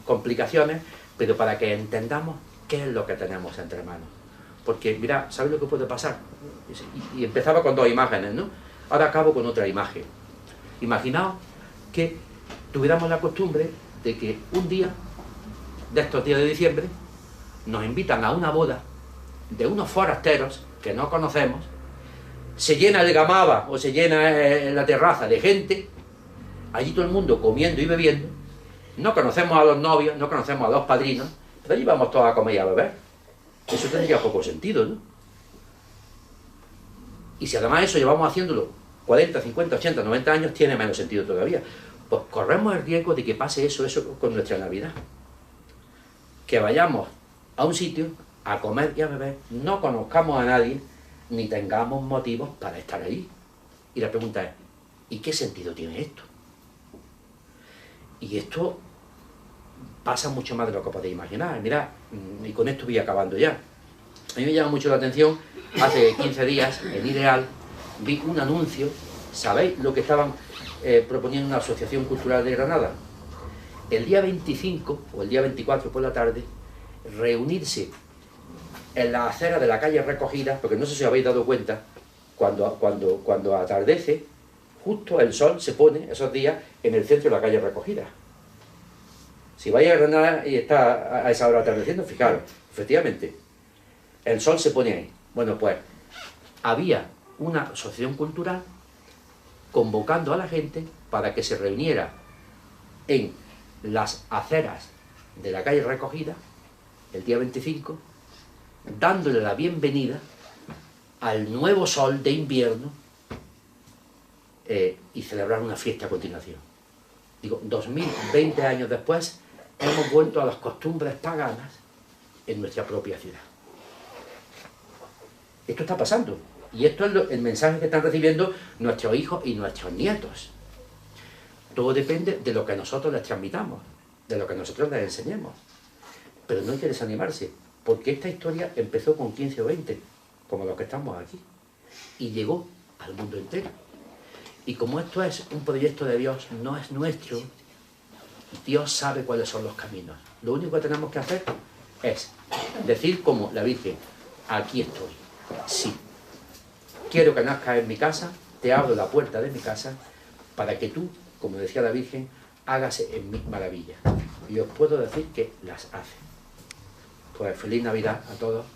complicaciones, pero para que entendamos qué es lo que tenemos entre manos. Porque, mira, ¿sabes lo que puede pasar? Y empezaba con dos imágenes, ¿no? Ahora acabo con otra imagen. Imaginaos que tuviéramos la costumbre de que un día, de estos días de diciembre, nos invitan a una boda de unos forasteros que no conocemos, se llena el gamaba o se llena la terraza de gente, allí todo el mundo comiendo y bebiendo, no conocemos a los novios, no conocemos a los padrinos, pero allí vamos todos a comer y a beber. Eso tendría poco sentido, ¿no? Y si además eso llevamos haciéndolo 40, 50, 80, 90 años, tiene menos sentido todavía. Pues corremos el riesgo de que pase eso con nuestra Navidad. Que vayamos a un sitio a comer y a beber, no conozcamos a nadie, ni tengamos motivos para estar allí. Y la pregunta es, ¿y qué sentido tiene esto? Y esto pasa mucho más de lo que podéis imaginar. Mirad, y con esto voy acabando ya. A mí me llama mucho la atención, hace 15 días, en Ideal, vi un anuncio, ¿sabéis lo que estaban proponiendo una asociación cultural de Granada? El día 25 o el día 24 por la tarde, reunirse en la acera de la calle Recogida, porque no sé si os habéis dado cuenta, cuando atardece, justo el sol se pone esos días en el centro de la calle Recogida. Si vais a Granada y está a esa hora atardeciendo, fijaros, efectivamente, el sol se pone ahí. Bueno, pues había una asociación cultural convocando a la gente para que se reuniera en las aceras de la calle Recogida el día 25, dándole la bienvenida al nuevo sol de invierno y celebrar una fiesta a continuación. Digo, 2020 años después, hemos vuelto a las costumbres paganas en nuestra propia ciudad. Esto está pasando, y esto es el mensaje que están recibiendo nuestros hijos y nuestros nietos. Todo depende de lo que nosotros les transmitamos, de lo que nosotros les enseñemos. Pero no hay que desanimarse, porque esta historia empezó con 15 o 20, como los que estamos aquí, y llegó al mundo entero. Y como esto es un proyecto de Dios, no es nuestro, Dios sabe cuáles son los caminos. Lo único que tenemos que hacer es decir como la Virgen, aquí estoy, sí. Quiero que nazcas en mi casa, te abro la puerta de mi casa, para que tú, como decía la Virgen, hagas en mí maravillas. Y os puedo decir que las hace. Pues feliz Navidad a todos,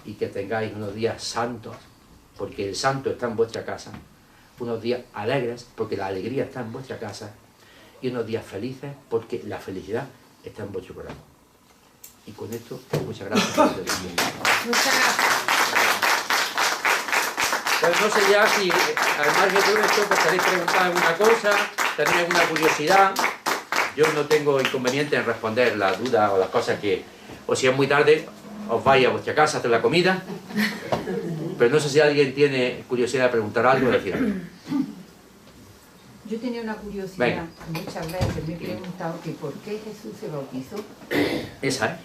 y que tengáis unos días santos, porque el santo está en vuestra casa, unos días alegres, porque la alegría está en vuestra casa, y unos días felices, porque la felicidad está en vuestro corazón. Y con esto, muchas gracias por la atención. Muchas gracias. Pues no sé ya si, al margen de todo esto, pues queréis preguntar alguna cosa, tenéis alguna curiosidad. Yo no tengo inconveniente en responder las dudas o las cosas que, o si es muy tarde, os vais a vuestra casa a hacer la comida. Pero no sé si alguien tiene curiosidad de preguntar algo o decir algo. Yo tenía una curiosidad, Venga. Muchas veces me he preguntado que por qué Jesús se bautizó. Esa, ¿eh?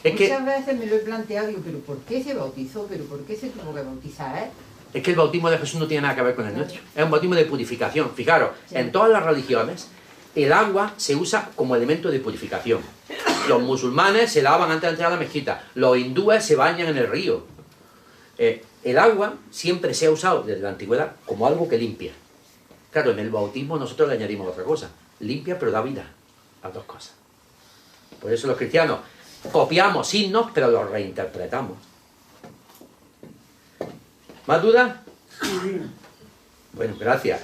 Es que, Muchas veces me lo he planteado, digo, pero ¿por qué se bautizó? ¿Pero por qué se tuvo que bautizar él? es que el bautismo de Jesús no tiene nada que ver con el nuestro. Es un bautismo de purificación. Fijaros, en todas las religiones, el agua se usa como elemento de purificación. Los musulmanes se lavan antes de entrar a la mezquita. Los hindúes se bañan en el río. El agua siempre se ha usado desde la antigüedad como algo que limpia. Claro, en el bautismo nosotros le añadimos otra cosa. Limpia pero da vida. Las dos cosas. Por eso los cristianos copiamos signos pero los reinterpretamos. ¿Más dudas? Bueno, gracias.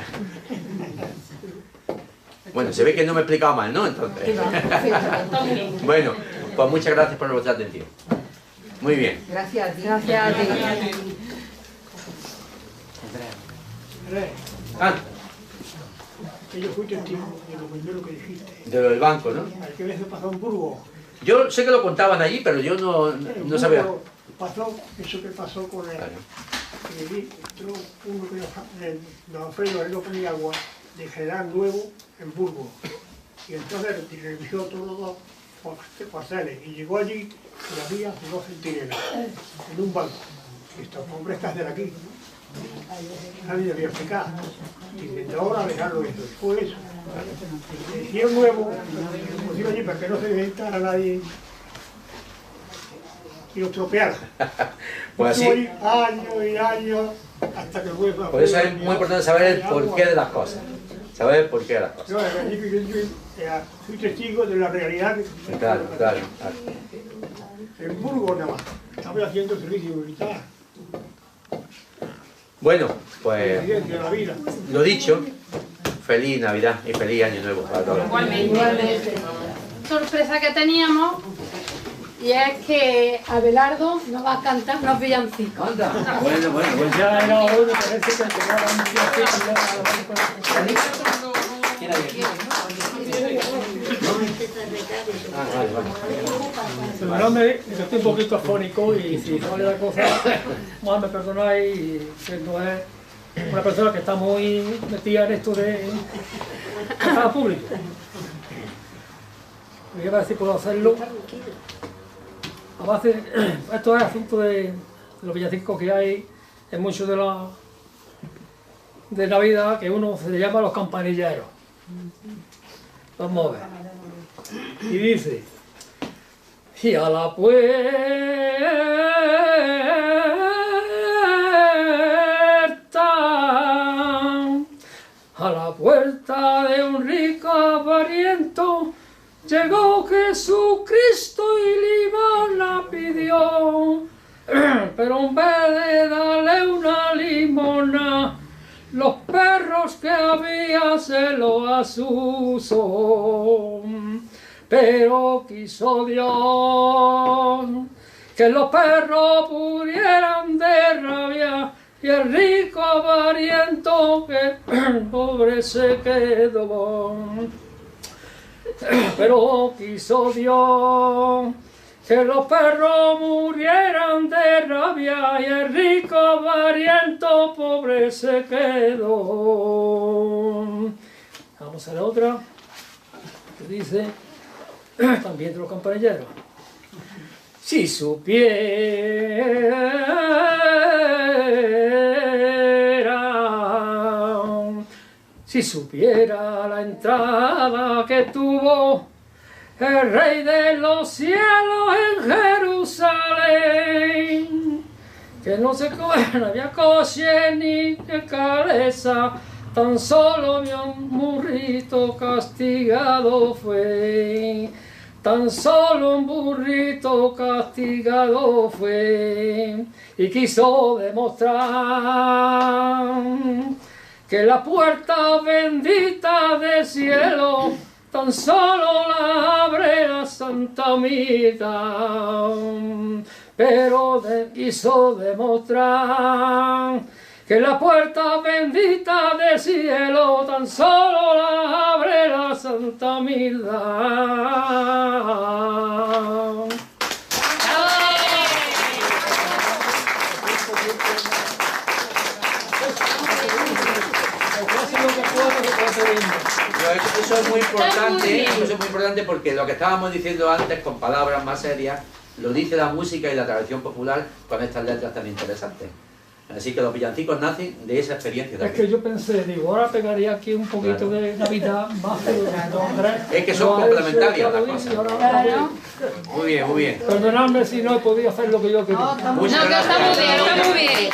Bueno, se ve que no me he explicado mal, ¿no? Entonces. Bueno, pues muchas gracias por vuestra atención. Muy bien. Gracias a ti. Gracias a ti. Ah. que yo fui testigo de lo primero que dijiste. De lo del banco, ¿no? ¿Qué vez pasó en Burgos? Yo sé que lo contaban allí, pero yo no sabía. Pasó eso que pasó con el... Claro. Entró uno que don Alfredo Herrero Paniagua, de General Nuevo, en Burgos. Y entonces revisó todos los cuarteles y llegó allí y había 2 centinelas en un banco. Y estos hombres que hacen aquí. Nadie debía explicar. Y desde ahora dejarlo eso. Fue eso. Y el nuevo, pues iba allí para que no se necesitara nadie y lo estropeara. Pues así. Estuvo ahí años y años hasta que fue. Por eso es muy importante saber el porqué de las cosas. Saber el porqué de las cosas. Yo fui testigo de la realidad. Claro. En Burgos nada más. Estaba haciendo servicio militar. Bueno, pues De la vida. lo dicho, feliz Navidad y feliz Año Nuevo para todos. Igualmente. Sorpresa que teníamos, y es que Abelardo nos va a cantar unos villancicos. Anda, bueno. Pues ya era hora, parece que tenía un ¿Quién hay aquí? Perdóname, que estoy un poquito afónico y si sale la cosa, más me perdonáis, que no es una persona que está muy metida en esto de cada público. Voy a ver si puedo hacerlo. A base, esto es asunto de los villancicos que hay en muchos de Navidad, que uno se le llama los campanilleros. Vamos a ver. Y dice: y a la puerta de un rico avariento, llegó Jesucristo y limosna pidió. Pero en vez de darle una limosna, los perros que había se lo asusó. Pero quiso Dios que los perros pudieran de rabia, y el rico avariento que pobre se quedó. Pero quiso Dios que los perros murieran de rabia, y el rico avariento pobre se quedó. Vamos a la otra, que dice también de los campanilleros: si supiera la entrada que tuvo el Rey de los cielos en Jerusalén, que no había coche ni cabeza, tan solo vio un burrito castigado fue. Tan solo un burrito castigado fue, y quiso demostrar que la puerta bendita del cielo tan solo la abre la Santa Misa. Pero quiso demostrar que la puerta bendita del cielo tan solo la abre la Santa Misa. Eso es muy importante porque lo que estábamos diciendo antes con palabras más serias lo dice la música y la tradición popular con estas letras tan interesantes. Así que los villancicos nacen de esa experiencia también. Es que yo pensé, digo, ahora pegaría aquí un poquito de Navidad más de es que son complementarias las cosas. Claro. Muy bien. Perdonadme si no he podido hacer lo que yo quería. No, que está muy bien, está muy bien.